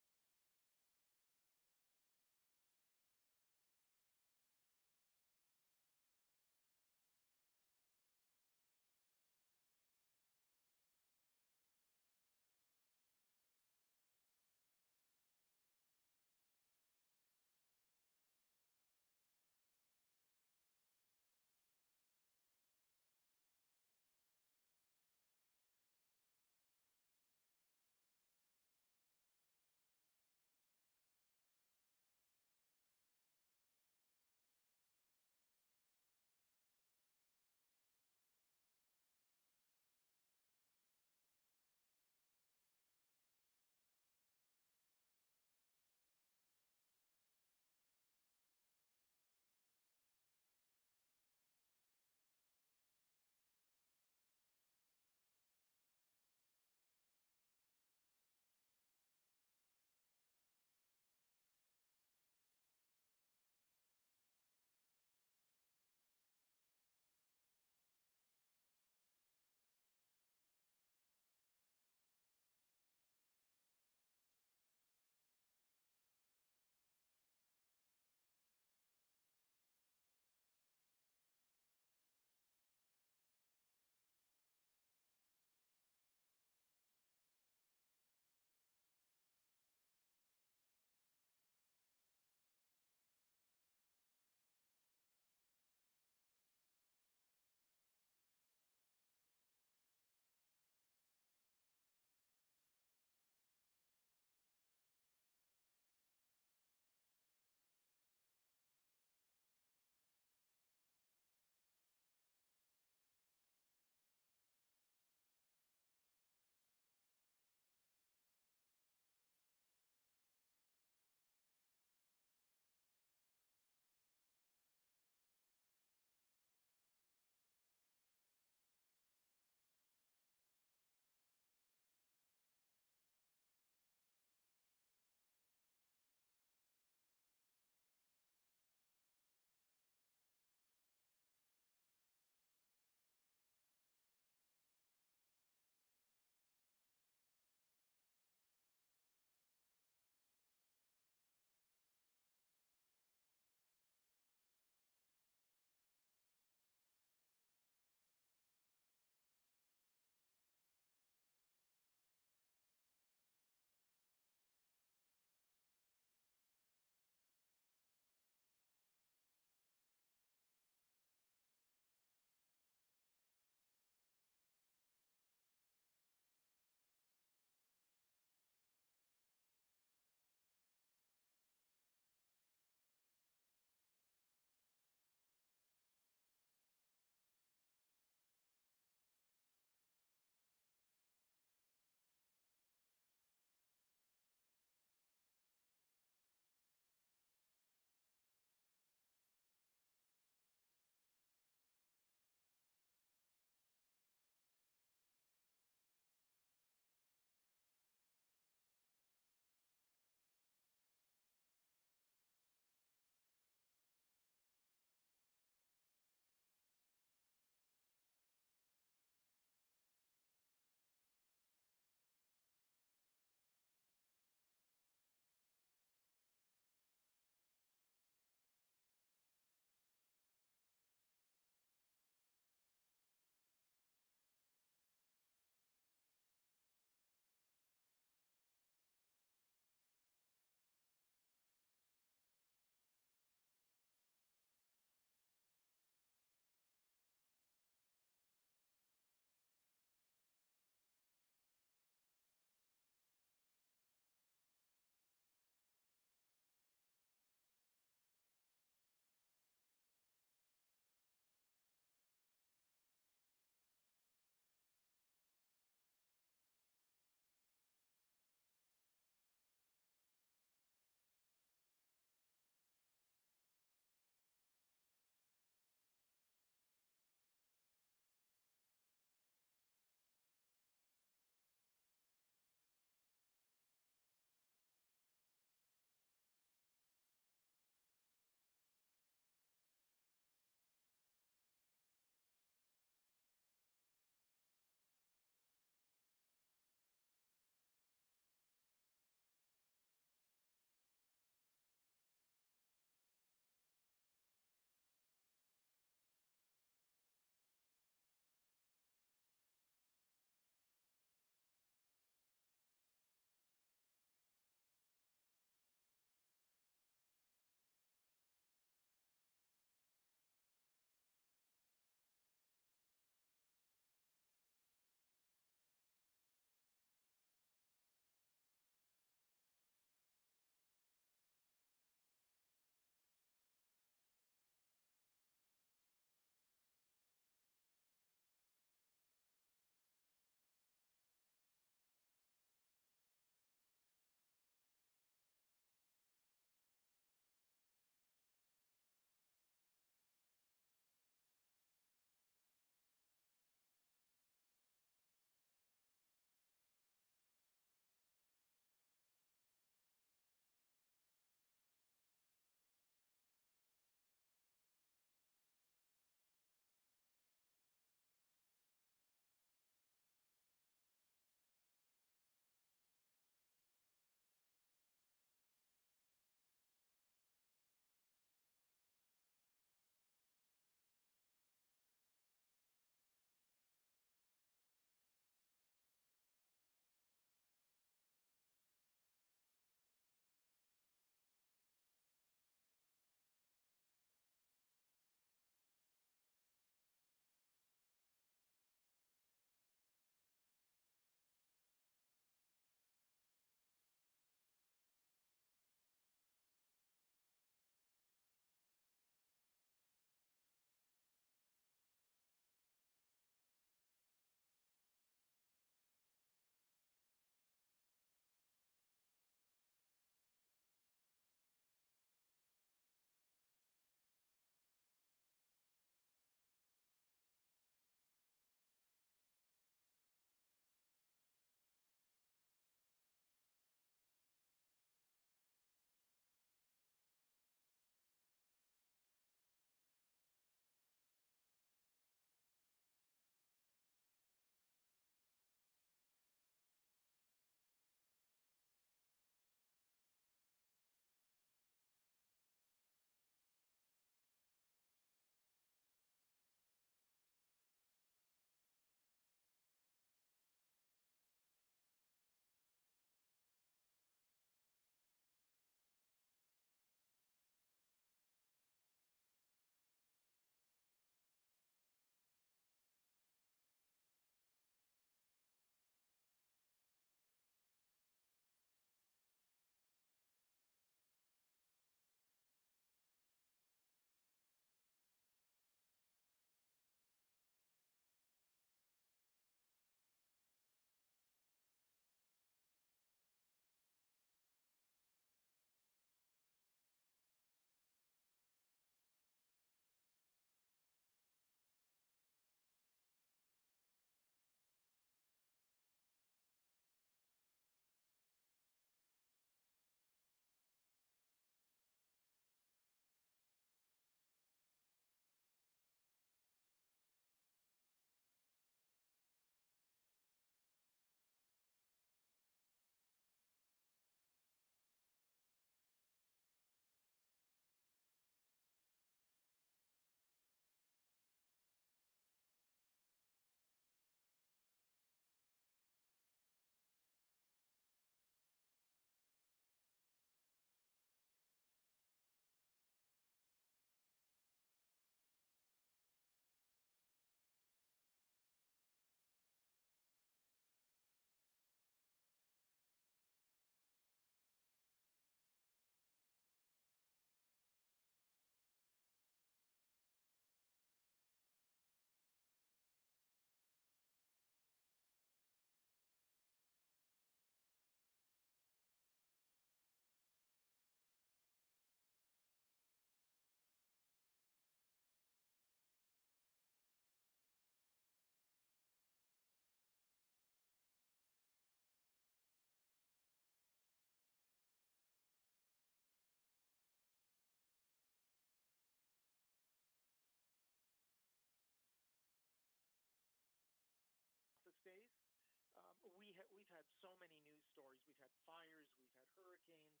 so many news stories. We've had fires, we've had hurricanes,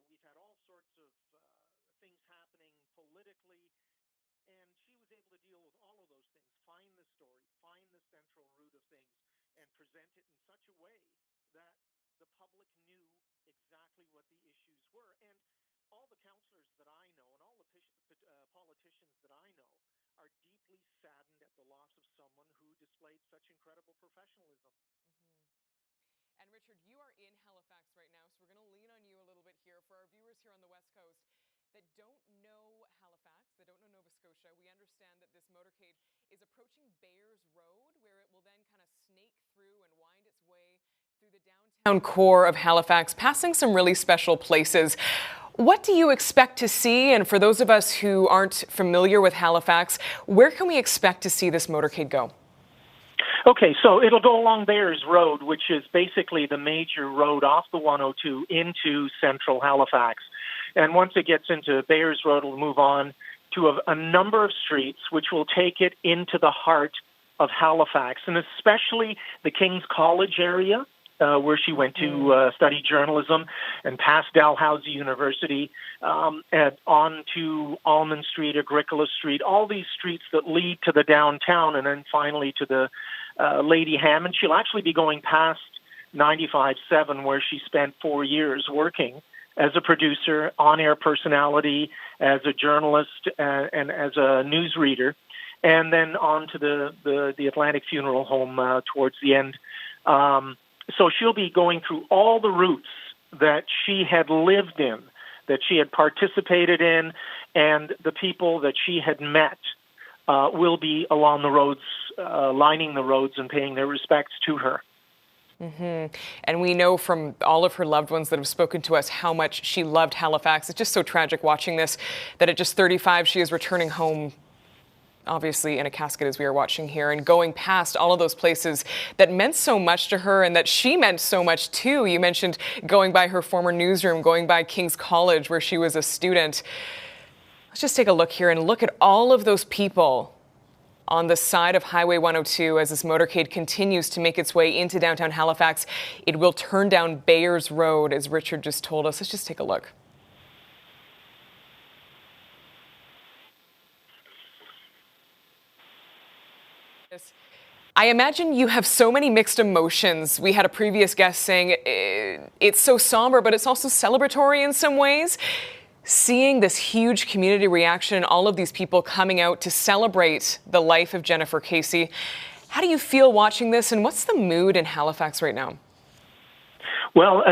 we've had all sorts of things happening politically. And she was able to deal with all of those things, find the story, find the central root of things, and present it in such a way that the public knew exactly what the issues were. And all the counselors that I know and all the politicians that I know are deeply saddened at the loss of someone who displayed such incredible professionalism. And Richard, you are in Halifax right now, so we're going to lean on you a little bit here. For our viewers here on the West Coast that don't know Halifax, that don't know Nova Scotia, we understand that this motorcade is approaching Bayers Road, where it will then kind of snake through and wind its way through the downtown core of Halifax, passing some really special places. What do you expect to see? And for those of us who aren't familiar with Halifax, where can we expect to see this motorcade go? Okay, so it'll go along Bayers Road, which is basically the major road off the 102 into central Halifax. And once it gets into Bayers Road, it'll move on to a number of streets, which will take it into the heart of Halifax, and especially the King's College area, where she went to study journalism, and past Dalhousie University, and on to Almond Street, Agricola Street, all these streets that lead to the downtown, and then finally to the Lady Hammond. She'll actually be going past 95.7, where she spent 4 years working as a producer, on-air personality, as a journalist, and as a newsreader, and then on to the Atlantic Funeral Home towards the end. So she'll be going through all the routes that she had lived in, that she had participated in, and the people that she had met will be along the roads, lining the roads and paying their respects to her. Mm-hmm. And we know from all of her loved ones that have spoken to us how much she loved Halifax. It's just so tragic watching this, that at just 35, she is returning home, obviously in a casket, as we are watching here, and going past all of those places that meant so much to her and that she meant so much too. You mentioned going by her former newsroom, going by King's College, where she was a student. Let's just take a look here and look at all of those people on the side of Highway 102 as this motorcade continues to make its way into downtown Halifax. It will turn down Bayers Road, as Richard just told us. Let's just take a look. I imagine you have so many mixed emotions. We had a previous guest saying it's so somber, but it's also celebratory in some ways. Seeing this huge community reaction and all of these people coming out to celebrate the life of Jennifer Casey. How do you feel watching this, and what's the mood in Halifax right now? Well,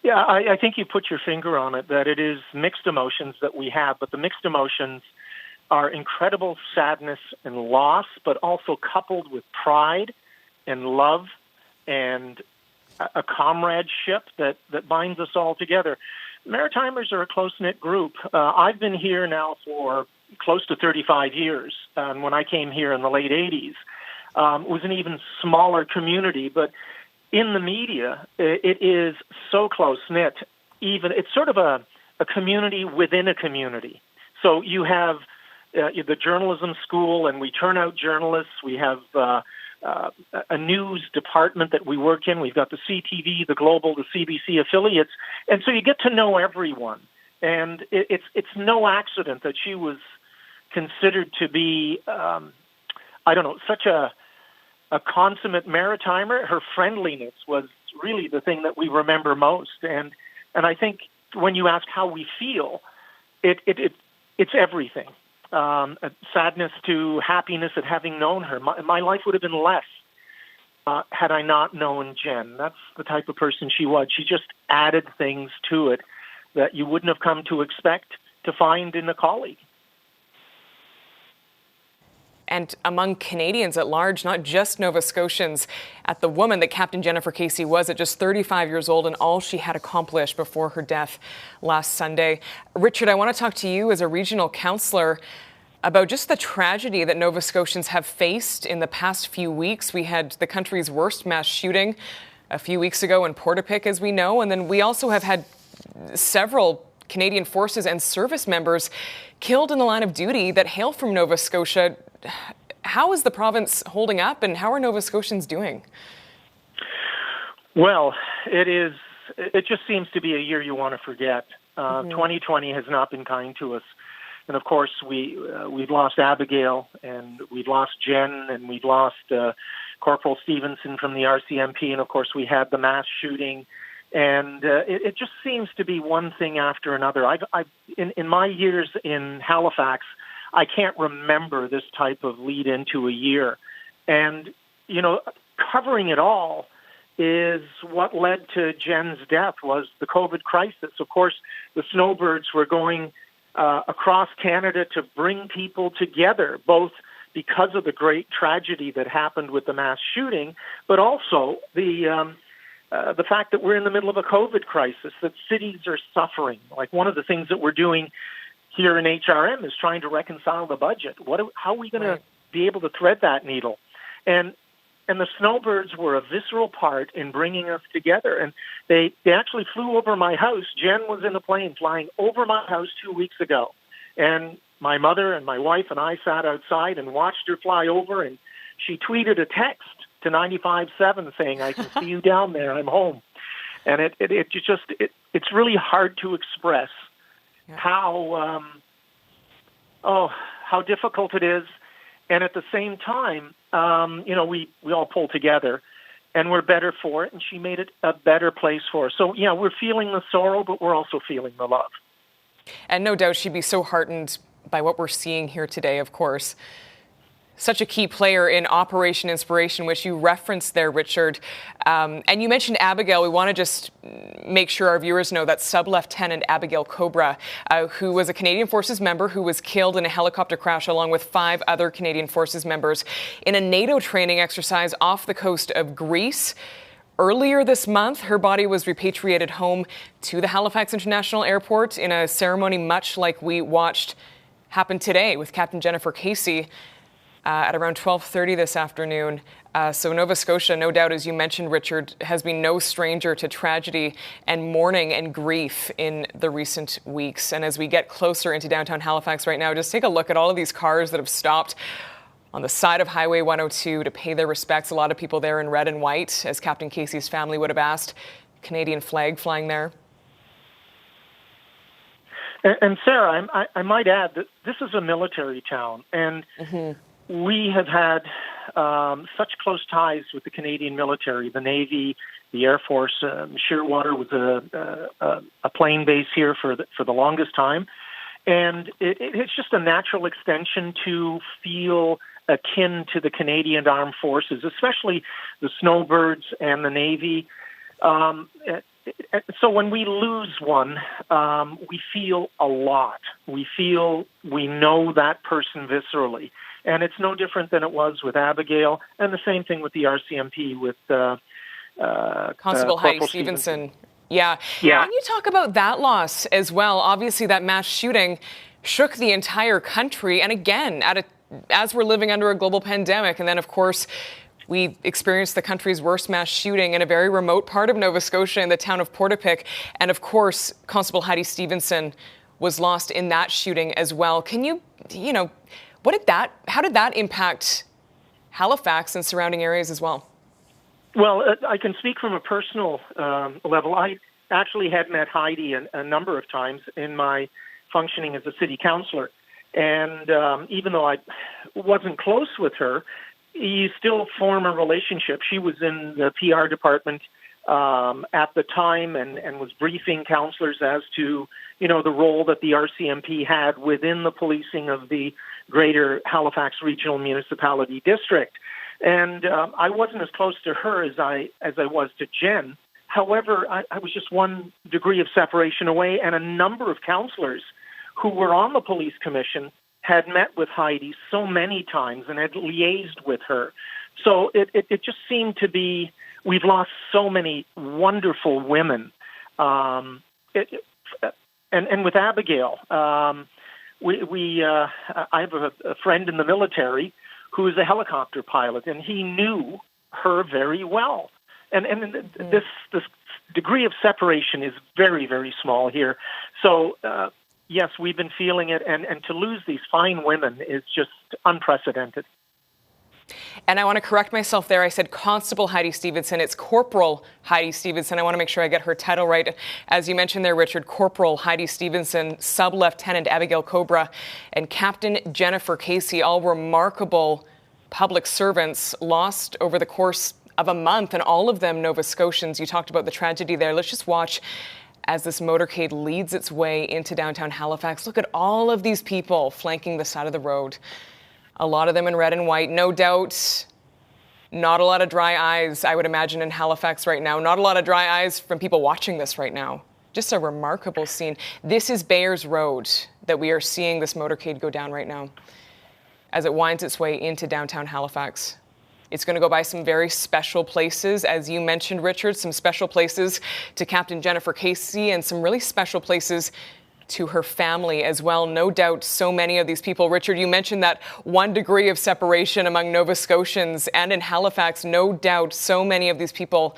yeah, I think you put your finger on it, that it is mixed emotions that we have, but the mixed emotions are incredible sadness and loss, but also coupled with pride and love and a comradeship that binds us all together. Maritimers are a close-knit group. I've been here now for close to 35 years. When I came here in the late 80s, it was an even smaller community, but in the media, it is so close-knit. It's sort of a community within a community. So you have the journalism school, and we turn out journalists. We have a news department that we work in. We've got the CTV, the Global, the CBC affiliates. And so you get to know everyone. And it's no accident that she was considered to be, such a consummate maritimer. Her friendliness was really the thing that we remember most. And I think when you ask how we feel, it's everything. Sadness to happiness at having known her. My life would have been less had I not known Jenn. That's the type of person she was. She just added things to it that you wouldn't have come to expect to find in a colleague. And among Canadians at large, not just Nova Scotians, at the woman that Captain Jennifer Casey was at just 35 years old and all she had accomplished before her death last Sunday. Richard, I want to talk to you as a regional councillor about just the tragedy that Nova Scotians have faced in the past few weeks. We had the country's worst mass shooting a few weeks ago in Portapique, as we know, and then we also have had several Canadian forces and service members killed in the line of duty that hail from Nova Scotia. How is the province holding up, and how are Nova Scotians doing? Well, it just seems to be a year you want to forget. 2020 has not been kind to us. And of course, we've lost Abigail, and we've lost Jenn, and we've lost Corporal Stevenson from the RCMP, and of course we had the mass shooting. And it just seems to be one thing after another. In my years in Halifax, I can't remember this type of lead into a year. And, covering it all is what led to Jenn's death was the COVID crisis. Of course, the Snowbirds were going across Canada to bring people together, both because of the great tragedy that happened with the mass shooting, but also the fact that we're in the middle of a COVID crisis, that cities are suffering. Like one of the things that we're doing here in HRM is trying to reconcile the budget. How are we going to be able to thread that needle? And the Snowbirds were a visceral part in bringing us together. And they actually flew over my house. Jenn was in a plane flying over my house 2 weeks ago. And my mother and my wife and I sat outside and watched her fly over, and she tweeted a text to 95.7 saying, "I can see you down there. I'm home." And it's really hard to express how difficult it is. And at the same time, we all pull together, and we're better for it, and she made it a better place for us. So, we're feeling the sorrow, but we're also feeling the love. And no doubt she'd be so heartened by what we're seeing here today, of course. Such a key player in Operation Inspiration, which you referenced there, Richard. And you mentioned Abigail. We want to just make sure our viewers know that Sub-Lieutenant Abigail Cobra, who was a Canadian Forces member who was killed in a helicopter crash along with 5 other Canadian Forces members in a NATO training exercise off the coast of Greece. Earlier this month, her body was repatriated home to the Halifax International Airport in a ceremony much like we watched happen today with Captain Jennifer Casey. At around 12:30 this afternoon. So Nova Scotia, no doubt, as you mentioned, Richard, has been no stranger to tragedy and mourning and grief in the recent weeks. And as we get closer into downtown Halifax right now, just take a look at all of these cars that have stopped on the side of Highway 102 to pay their respects. A lot of people there in red and white, as Captain Casey's family would have asked. Canadian flag flying there. And Sarah, I might add that this is a military town, and we have had such close ties with the Canadian military, the Navy, the Air Force. Shearwater was a plane base here for the longest time. And it's just a natural extension to feel akin to the Canadian Armed Forces, especially the Snowbirds and the Navy. So when we lose one, we feel a lot. We know that person viscerally. And it's no different than it was with Abigail, and the same thing with the RCMP with Constable Heidi Stevenson. Yeah. Can you talk about that loss as well? Obviously, that mass shooting shook the entire country. And again, as we're living under a global pandemic, and then, of course, we experienced the country's worst mass shooting in a very remote part of Nova Scotia in the town of Portapique. And, of course, Constable Heidi Stevenson was lost in that shooting as well. Can you how did that impact Halifax and surrounding areas as well? Well, I can speak from a personal level. I actually had met Heidi a number of times in my functioning as a city councillor. And even though I wasn't close with her, you still form a relationship. She was in the PR department at the time and was briefing councillors as to, the role that the RCMP had within the policing of the Greater Halifax Regional Municipality District. And I wasn't as close to her as I was to Jenn. However, I was just one degree of separation away, and a number of councillors who were on the police commission had met with Heidi so many times and had liaised with her. So it just seemed to be, we've lost so many wonderful women. And with Abigail, I have a friend in the military who is a helicopter pilot, and he knew her very well. And this degree of separation is very, very small here. So, yes, we've been feeling it, and to lose these fine women is just unprecedented. And I want to correct myself there. I said Constable Heidi Stevenson. It's Corporal Heidi Stevenson. I want to make sure I get her title right. As you mentioned there, Richard, Corporal Heidi Stevenson, Sub-Lieutenant Abigail Cobra, and Captain Jennifer Casey, all remarkable public servants lost over the course of a month, and all of them Nova Scotians. You talked about the tragedy there. Let's just watch as this motorcade leads its way into downtown Halifax. Look at all of these people flanking the side of the road. A lot of them in red and white. No doubt, not a lot of dry eyes, I would imagine, in Halifax right now. Not a lot of dry eyes from people watching this right now. Just a remarkable scene. This is Bayers Road that we are seeing this motorcade go down right now as it winds its way into downtown Halifax. It's going to go by some very special places, as you mentioned, Richard, some special places to Captain Jennifer Casey and some really special places to her family as well. No doubt so many of these people. Richard, you mentioned that 1 degree of separation among Nova Scotians and in Halifax. No doubt so many of these people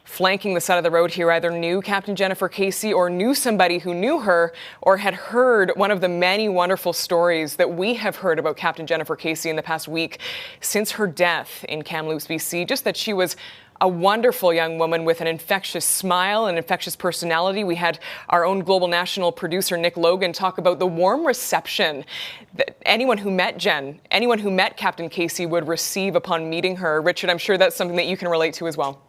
flanking the side of the road here either knew Captain Jennifer Casey or knew somebody who knew her or had heard one of the many wonderful stories that we have heard about Captain Jennifer Casey in the past week since her death in Kamloops, BC. Just that she was a wonderful young woman with an infectious smile, an infectious personality. We had our own global national producer, Nick Logan, talk about the warm reception that anyone who met Jen, anyone who met Captain Casey would receive upon meeting her. Richard, I'm sure that's something that you can relate to as well.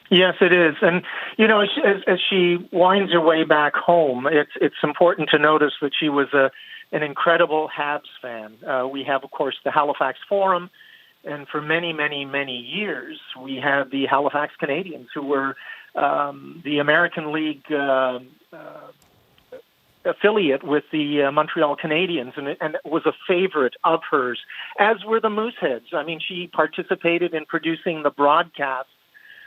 Yes, it is. And, you know, as she winds her way back home, it's important to notice that she was an incredible Habs fan. We have, of course, the Halifax Forum, and for many, many, many years, we had the Halifax Canadians, who were the American League affiliate with the Montreal Canadiens, and it was a favorite of hers, as were the Mooseheads. I mean, she participated in producing the broadcast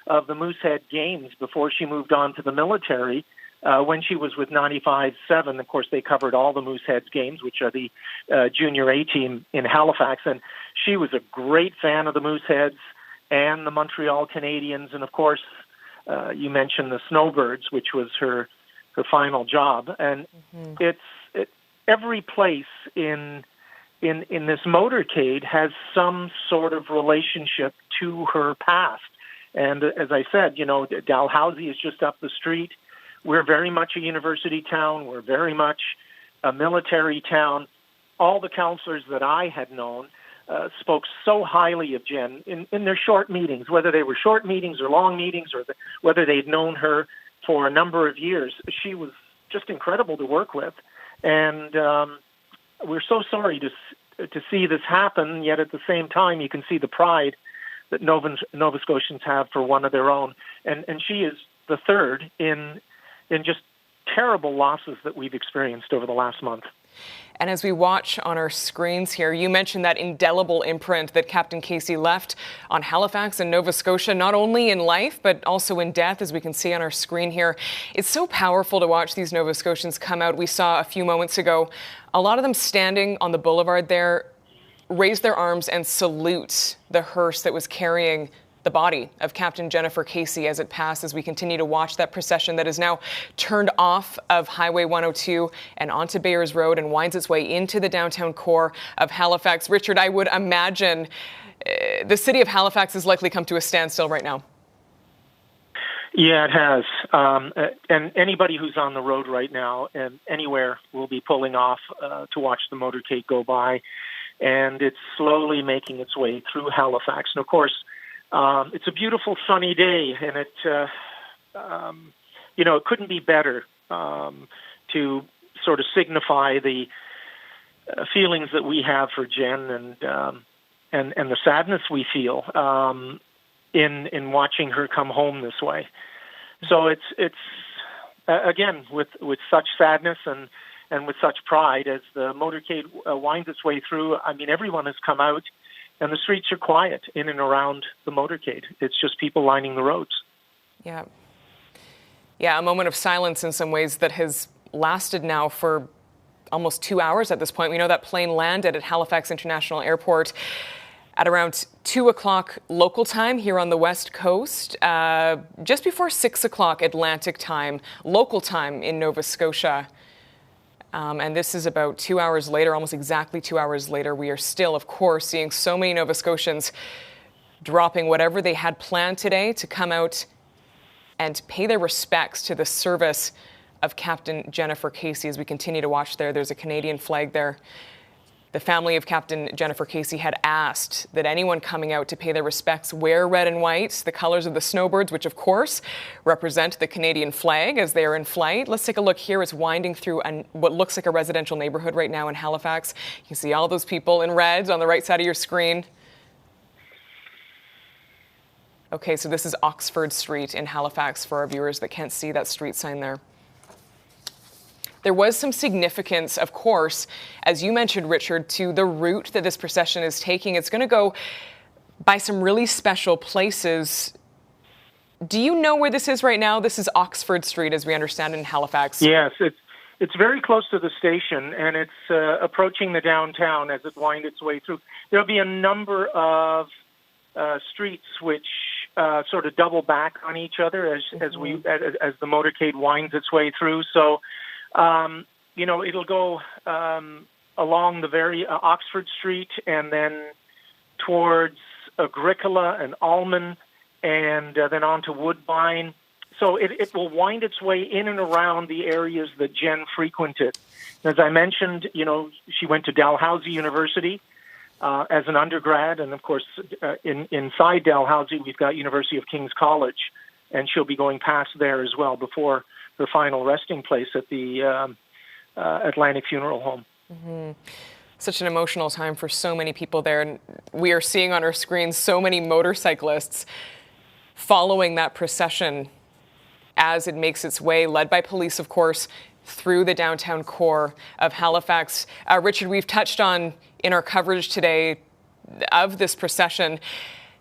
of the Moosehead games before she moved on to the military. When she was with 95.7, of course, they covered all the Mooseheads games, which are the junior A team in Halifax. And she was a great fan of the Mooseheads and the Montreal Canadiens. And, of course, you mentioned the Snowbirds, which was her final job. And every place in this motorcade has some sort of relationship to her past. And as I said, you know, Dalhousie is just up the street. We're very much a university town. We're very much a military town. All the counselors that I had known spoke so highly of Jen in their short meetings, whether they were short meetings or long meetings, or whether they'd known her for a number of years. She was just incredible to work with. And we're so sorry to see this happen, yet at the same time you can see the pride that Nova Scotians have for one of their own. And she is the third in just terrible losses that we've experienced over the last month. And as we watch on our screens here, you mentioned that indelible imprint that Captain Casey left on Halifax and Nova Scotia, not only in life, but also in death, as we can see on our screen here. It's so powerful to watch these Nova Scotians come out. We saw a few moments ago, a lot of them standing on the boulevard there, raise their arms and salute the hearse that was carrying the body of Captain Jennifer Casey as it passed, as we continue to watch that procession that is now turned off of Highway 102 and onto Bayers Road and winds its way into the downtown core of Halifax. Richard, I would imagine the city of Halifax has likely come to a standstill right now. Yeah, it has. And anybody who's on the road right now and anywhere will be pulling off to watch the motorcade go by. And it's slowly making its way through Halifax. And, of course, it's a beautiful sunny day, and it couldn't be better to sort of signify the feelings that we have for Jen and the sadness we feel in watching her come home this way. So it's again with such sadness and with such pride as the motorcade winds its way through. I mean, everyone has come out, and the streets are quiet in and around the motorcade. It's just people lining the roads. Yeah. Yeah, a moment of silence in some ways that has lasted now for almost 2 hours at this point. We know that plane landed at Halifax International Airport at around 2 o'clock local time here on the West Coast, just before 6 o'clock Atlantic time, local time in Nova Scotia. And this is about 2 hours later, almost exactly 2 hours later. We are still, of course, seeing so many Nova Scotians dropping whatever they had planned today to come out and pay their respects to the service of Captain Jennifer Casey. As we continue to watch there's a Canadian flag there. The family of Captain Jennifer Casey had asked that anyone coming out to pay their respects wear red and white, the colors of the Snowbirds, which of course represent the Canadian flag as they are in flight. Let's take a look here. It's winding through what looks like a residential neighborhood right now in Halifax. You can see all those people in red on the right side of your screen. Okay, so this is Oxford Street in Halifax for our viewers that can't see that street sign there. There was some significance, of course, as you mentioned, Richard, to the route that this procession is taking. It's going to go by some really special places. Do you know where this is right now? This is Oxford Street, as we understand it, in Halifax. Yes, it's very close to the station, and it's approaching the downtown as it winds its way through. There'll be a number of streets which sort of double back on each other as the motorcade winds its way through. So, it'll go along the very Oxford Street and then towards Agricola and Almond and then on to Woodbine. So it will wind its way in and around the areas that Jenn frequented. As I mentioned, she went to Dalhousie University as an undergrad, and of course, inside Dalhousie, we've got University of King's College, and she'll be going past there as well before her final resting place at the Atlantic Funeral Home. Mm-hmm. Such an emotional time for so many people there, and we are seeing on our screens so many motorcyclists following that procession as it makes its way, led by police, of course, through the downtown core of Halifax. Richard, we've touched on in our coverage today of this procession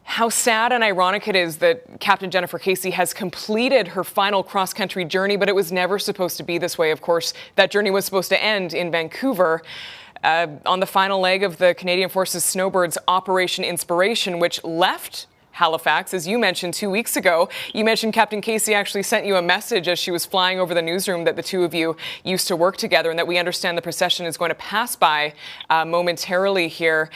how sad and ironic it is that Captain Jennifer Casey has completed her final cross-country journey, but it was never supposed to be this way. Of course, that journey was supposed to end in Vancouver on the final leg of the Canadian Forces Snowbirds Operation Inspiration, which left Halifax, as you mentioned 2 weeks ago. You mentioned Captain Casey actually sent you a message as she was flying over the newsroom that the two of you used to work together, and that we understand the procession is going to pass by momentarily here.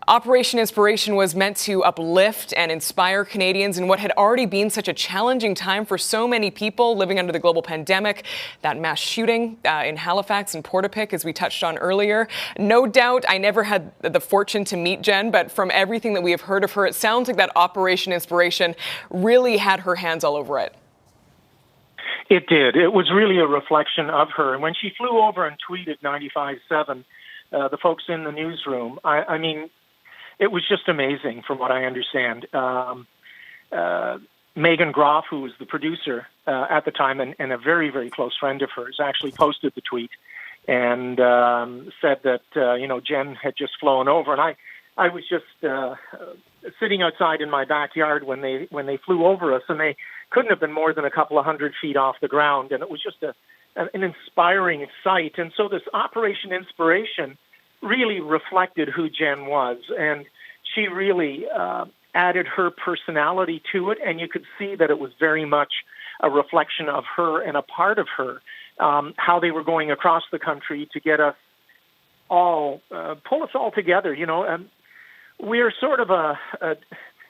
Operation Inspiration was meant to uplift and inspire Canadians in what had already been such a challenging time for so many people living under the global pandemic. That mass shooting in Halifax and Portapic, as we touched on earlier. No doubt, I never had the fortune to meet Jenn, but from everything that we have heard of her, it sounds like that Operation Inspiration really had her hands all over it. It did. It was really a reflection of her. And when she flew over and tweeted 95.7, the folks in the newsroom, I mean, it was just amazing from what I understand. Megan Groff, who was the producer at the time and a very, very close friend of hers, actually posted the tweet and said that, Jenn had just flown over. And I was just sitting outside in my backyard when they flew over us, and they couldn't have been more than a couple of 100 feet off the ground. And it was just an inspiring sight. And so this Operation Inspiration really reflected who Jenn was, and she really added her personality to it, and you could see that it was very much a reflection of her and a part of her, how they were going across the country to get us all, pull us all together. We're sort of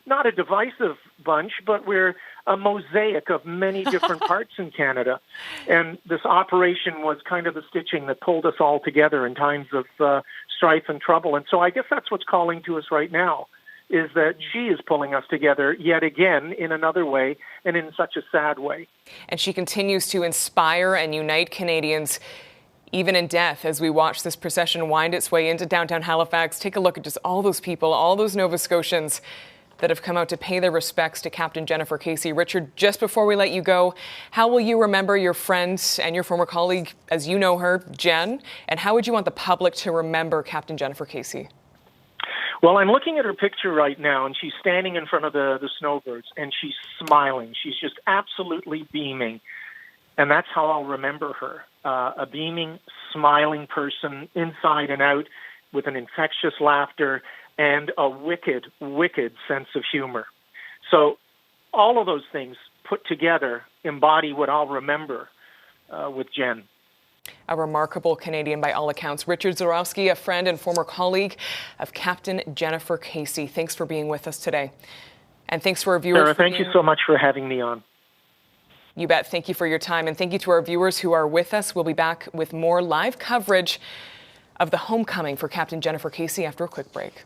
not a divisive bunch, but we're a mosaic of many different parts in Canada. And this operation was kind of the stitching that pulled us all together in times of strife and trouble. And so I guess that's what's calling to us right now, is that she is pulling us together yet again in another way and in such a sad way. And she continues to inspire and unite Canadians even in death, as we watch this procession wind its way into downtown Halifax. Take a look at just all those people, all those Nova Scotians that have come out to pay their respects to Captain Jennifer Casey. Richard, just before we let you go, how will you remember your friend and your former colleague, as you know her, Jenn, and how would you want the public to remember Captain Jennifer Casey? Well, I'm looking at her picture right now, and she's standing in front of the Snowbirds, and she's smiling. She's just absolutely beaming, and that's how I'll remember her, a beaming, smiling person inside and out with an infectious laughter and a wicked, wicked sense of humor. So all of those things put together embody what I'll remember with Jenn. A remarkable Canadian by all accounts. Richard Zorowski, a friend and former colleague of Captain Jennifer Casey. Thanks for being with us today. And thanks for our viewers. Sarah, thank you so much for having me on. You bet. Thank you for your time. And thank you to our viewers who are with us. We'll be back with more live coverage of the homecoming for Captain Jennifer Casey after a quick break.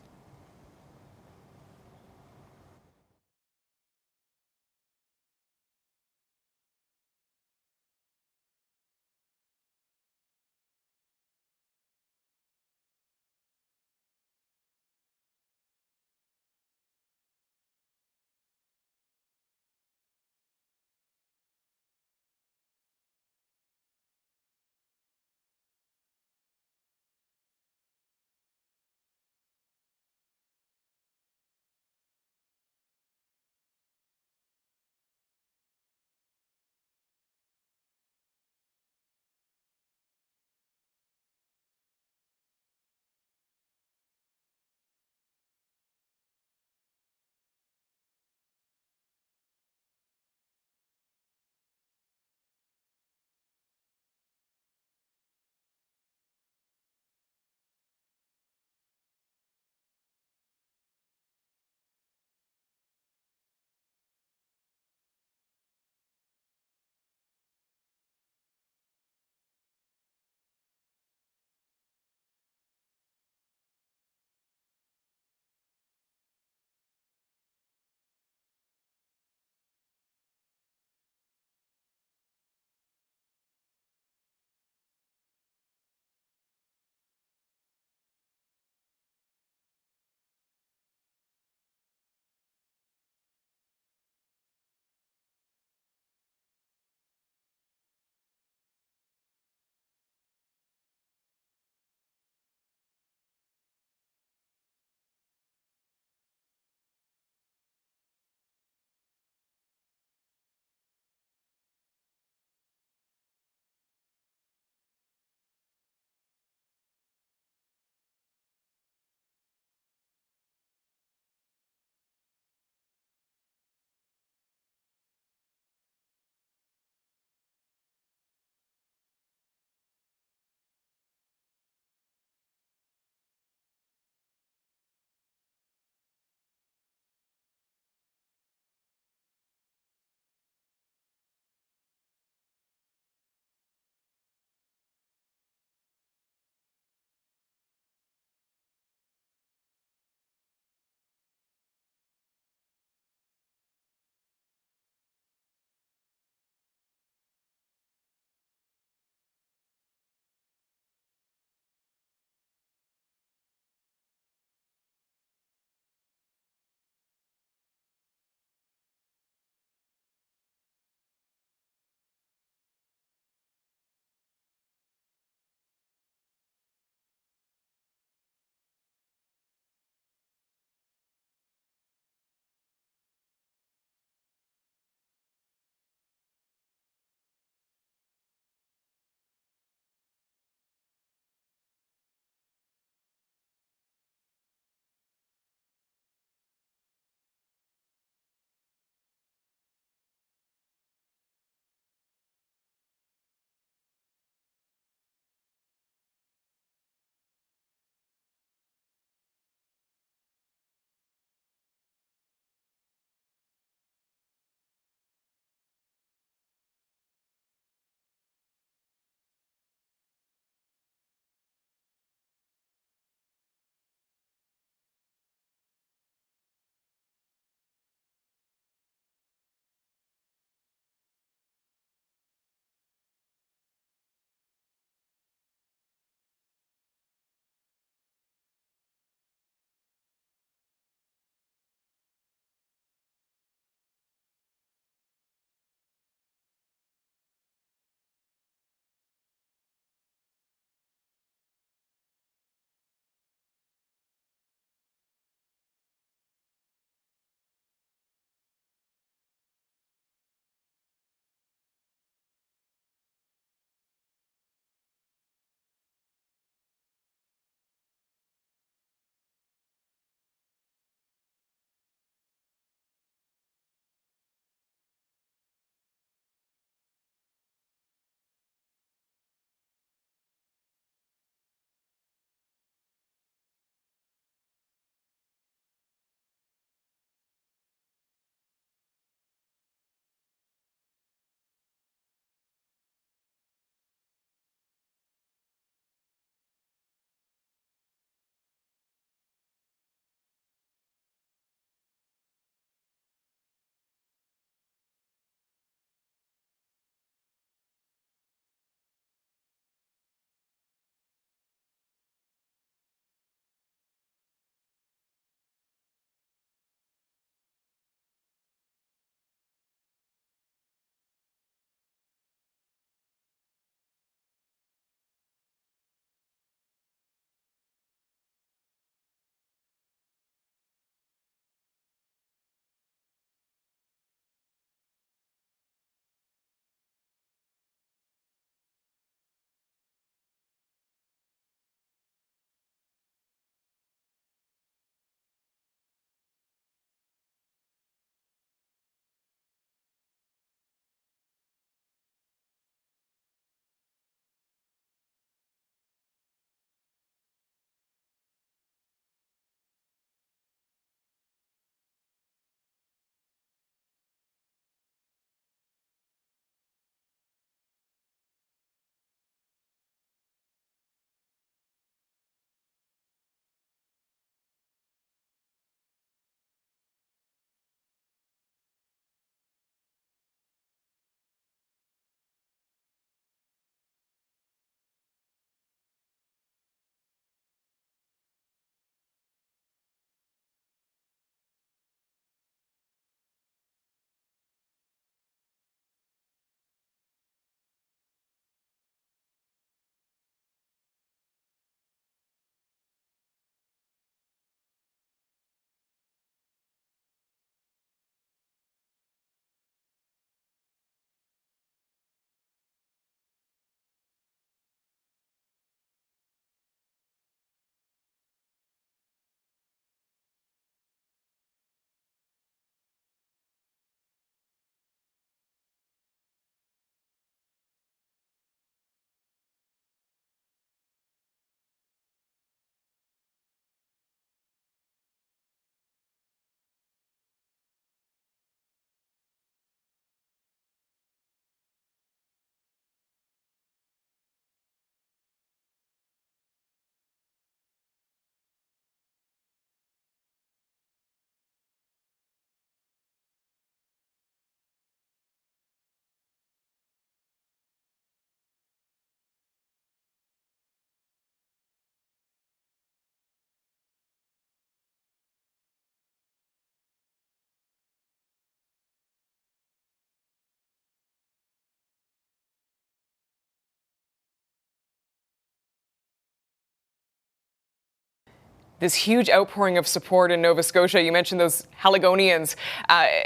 this huge outpouring of support in Nova Scotia. You mentioned those Haligonians.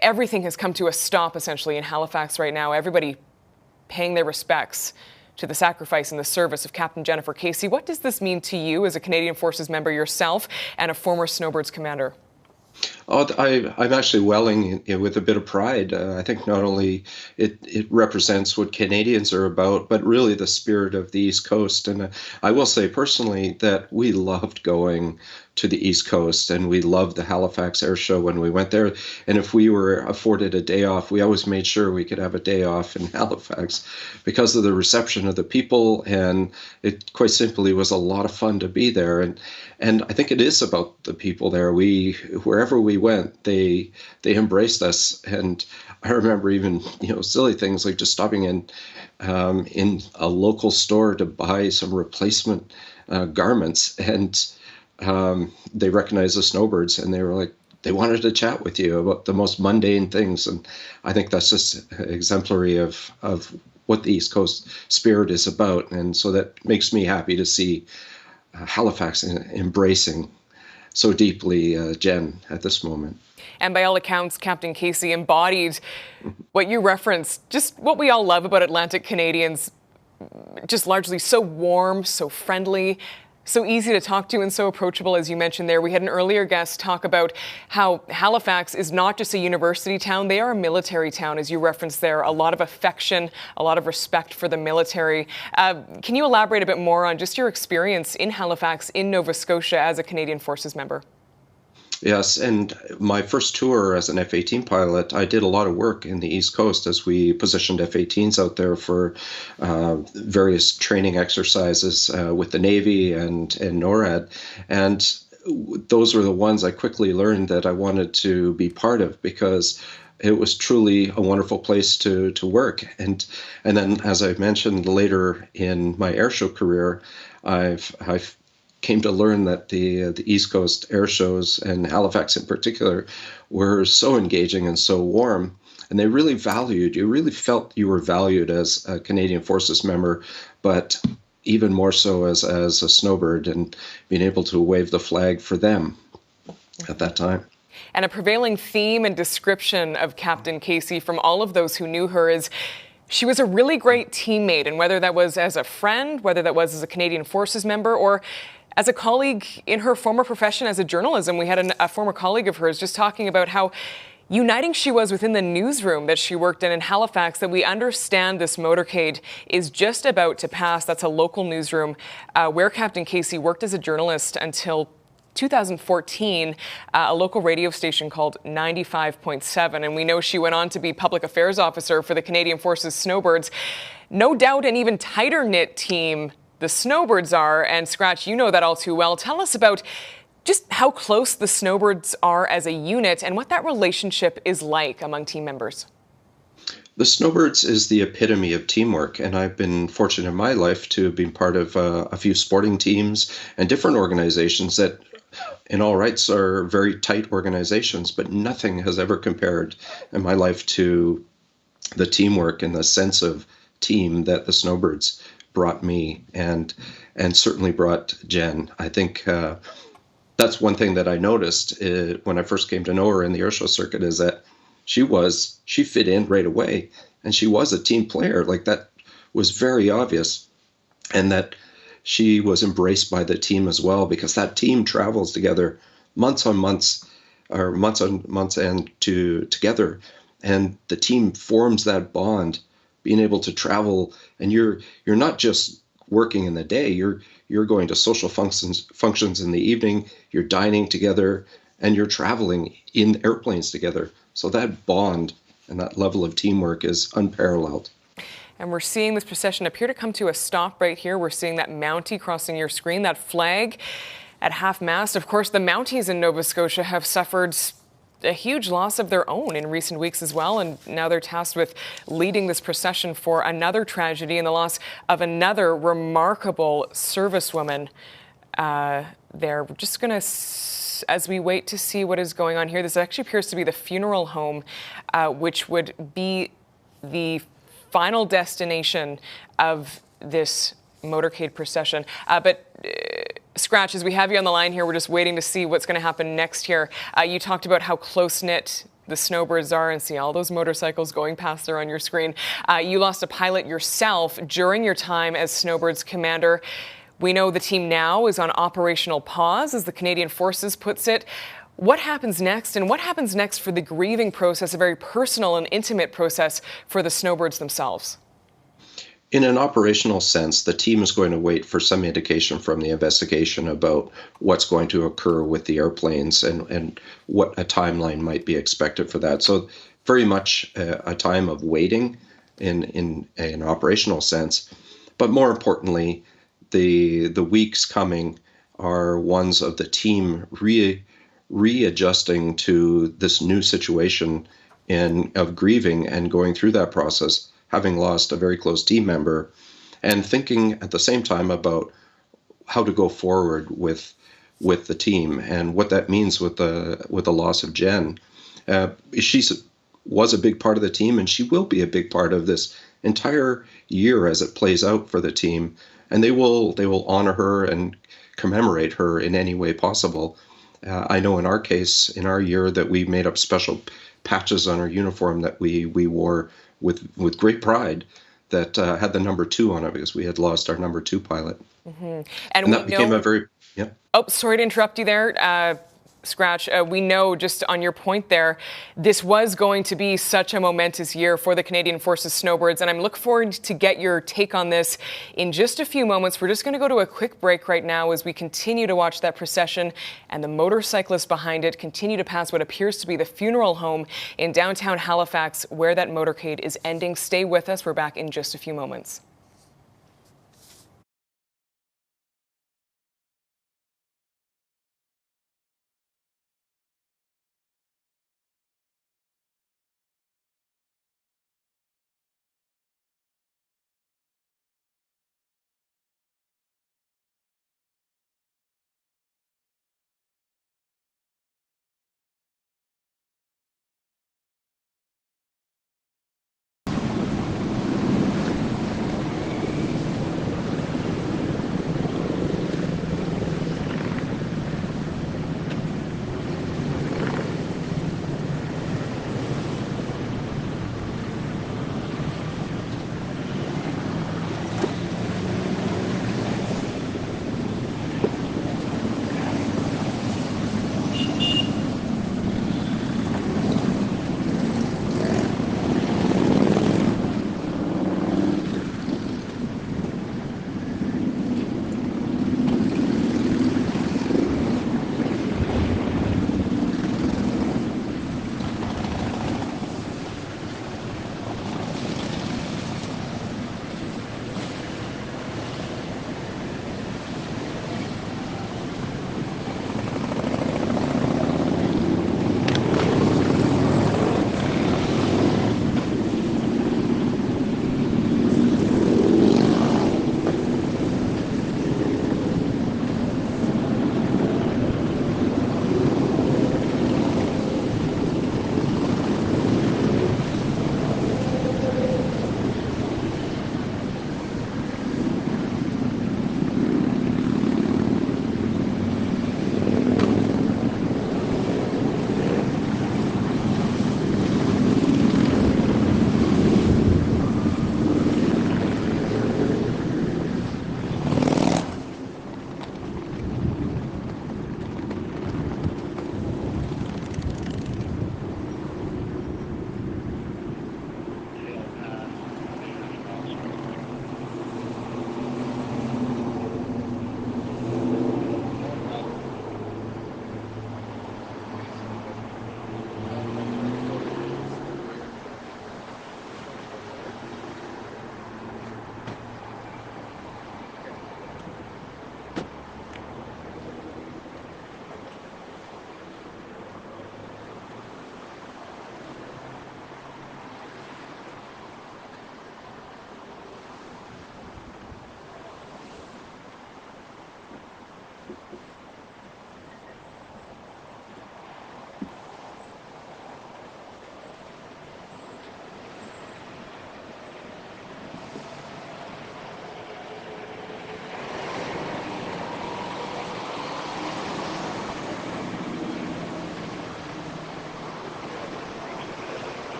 Everything has come to a stop, essentially, in Halifax right now. Everybody paying their respects to the sacrifice and the service of Captain Jennifer Casey. What does this mean to you as a Canadian Forces member yourself and a former Snowbirds commander? Oh, I'm actually welling with a bit of pride. I think not only it represents what Canadians are about, but really the spirit of the East Coast. And I will say personally that we loved going to the East Coast, and we loved the Halifax Air Show when we went there. And if we were afforded a day off, we always made sure we could have a day off in Halifax because of the reception of the people, and it quite simply was a lot of fun to be there. And I think it is about the people there. Wherever we went, they embraced us. And I remember even silly things like just stopping in a local store to buy some replacement garments, and they recognized the Snowbirds, and they were like, they wanted to chat with you about the most mundane things. And I think that's just exemplary of what the East Coast spirit is about. And so that makes me happy to see Halifax embracing so deeply Jen at this moment. And by all accounts, Captain Casey embodied what you referenced, just what we all love about Atlantic Canadians, just largely so warm, so friendly, so easy to talk to, and so approachable, as you mentioned there. We had an earlier guest talk about how Halifax is not just a university town, they are a military town, as you referenced there. A lot of affection, a lot of respect for the military. Can you elaborate a bit more on just your experience in Halifax, in Nova Scotia, as a Canadian Forces member? Yes, and my first tour as an F-18 pilot, I did a lot of work in the East Coast as we positioned F-18s out there for various training exercises with the Navy and NORAD. And those were the ones I quickly learned that I wanted to be part of, because it was truly a wonderful place to work. And then, as I mentioned later in my airshow career, I've came to learn that the East Coast air shows, and Halifax in particular, were so engaging and so warm. And they really valued you, really felt you were valued as a Canadian Forces member, but even more so as a Snowbird, and being able to wave the flag for them at that time. And a prevailing theme and description of Captain Casey from all of those who knew her is she was a really great teammate. And whether that was as a friend, whether that was as a Canadian Forces member, or as a colleague in her former profession as a journalism, we had a former colleague of hers just talking about how uniting she was within the newsroom that she worked in Halifax, that we understand this motorcade is just about to pass. That's a local newsroom where Captain Casey worked as a journalist until 2014, a local radio station called 95.7. And we know she went on to be public affairs officer for the Canadian Forces Snowbirds. No doubt an even tighter knit team the Snowbirds are, and Scratch, you know that all too well. Tell us about just how close the Snowbirds are as a unit and what that relationship is like among team members. The Snowbirds is the epitome of teamwork, and I've been fortunate in my life to have been part of a few sporting teams and different organizations that in all rights are very tight organizations, but nothing has ever compared in my life to the teamwork and the sense of team that the Snowbirds brought me, and certainly brought Jen. I think that's one thing that I noticed when I first came to know her in the airshow circuit, is that she fit in right away, and she was a team player. Like, that was very obvious, and that she was embraced by the team as well, because that team travels together months on months and together, and the team forms that bond, being able to travel. And you're not just working in the day, you're going to social functions in the evening, you're dining together, and you're traveling in airplanes together. So that bond and that level of teamwork is unparalleled. And we're seeing this procession appear to come to a stop right here. We're seeing that Mountie crossing your screen, that flag at half-mast. Of course, the Mounties in Nova Scotia have suffered a huge loss of their own in recent weeks as well, and now they're tasked with leading this procession for another tragedy and the loss of another remarkable servicewoman. We're just going to, as we wait to see what is going on here, this actually appears to be the funeral home, which would be the final destination of this motorcade procession. But Scratch, as we have you on the line here, we're just waiting to see what's going to happen next here. You talked about how close-knit the Snowbirds are, and see all those motorcycles going past there on your screen. You lost a pilot yourself during your time as Snowbirds commander. We know the team now is on operational pause, as the Canadian Forces puts it. What happens next, and what happens next for the grieving process, a very personal and intimate process for the Snowbirds themselves? In an operational sense, the team is going to wait for some indication from the investigation about what's going to occur with the airplanes and what a timeline might be expected for that. So very much a time of waiting in an operational sense. But more importantly, the weeks coming are ones of the team readjusting to this new situation of grieving and going through that process, having lost a very close team member, and thinking at the same time about how to go forward with the team and what that means with the loss of Jenn. She was a big part of the team, and she will be a big part of this entire year as it plays out for the team. And they will honor her and commemorate her in any way possible. I know in our case, in our year, that we made up special patches on our uniform that we wore with great pride that had the number 2 on it, because we had lost our number 2 pilot. Mm-hmm. And that became a very, yeah. Oh, sorry to interrupt you there, Scratch. We know, just on your point there, this was going to be such a momentous year for the Canadian Forces Snowbirds, and I'm looking forward to get your take on this in just a few moments. We're just going to go to a quick break right now as we continue to watch that procession and the motorcyclists behind it continue to pass what appears to be the funeral home in downtown Halifax, where that motorcade is ending. Stay with us. We're back in just a few moments.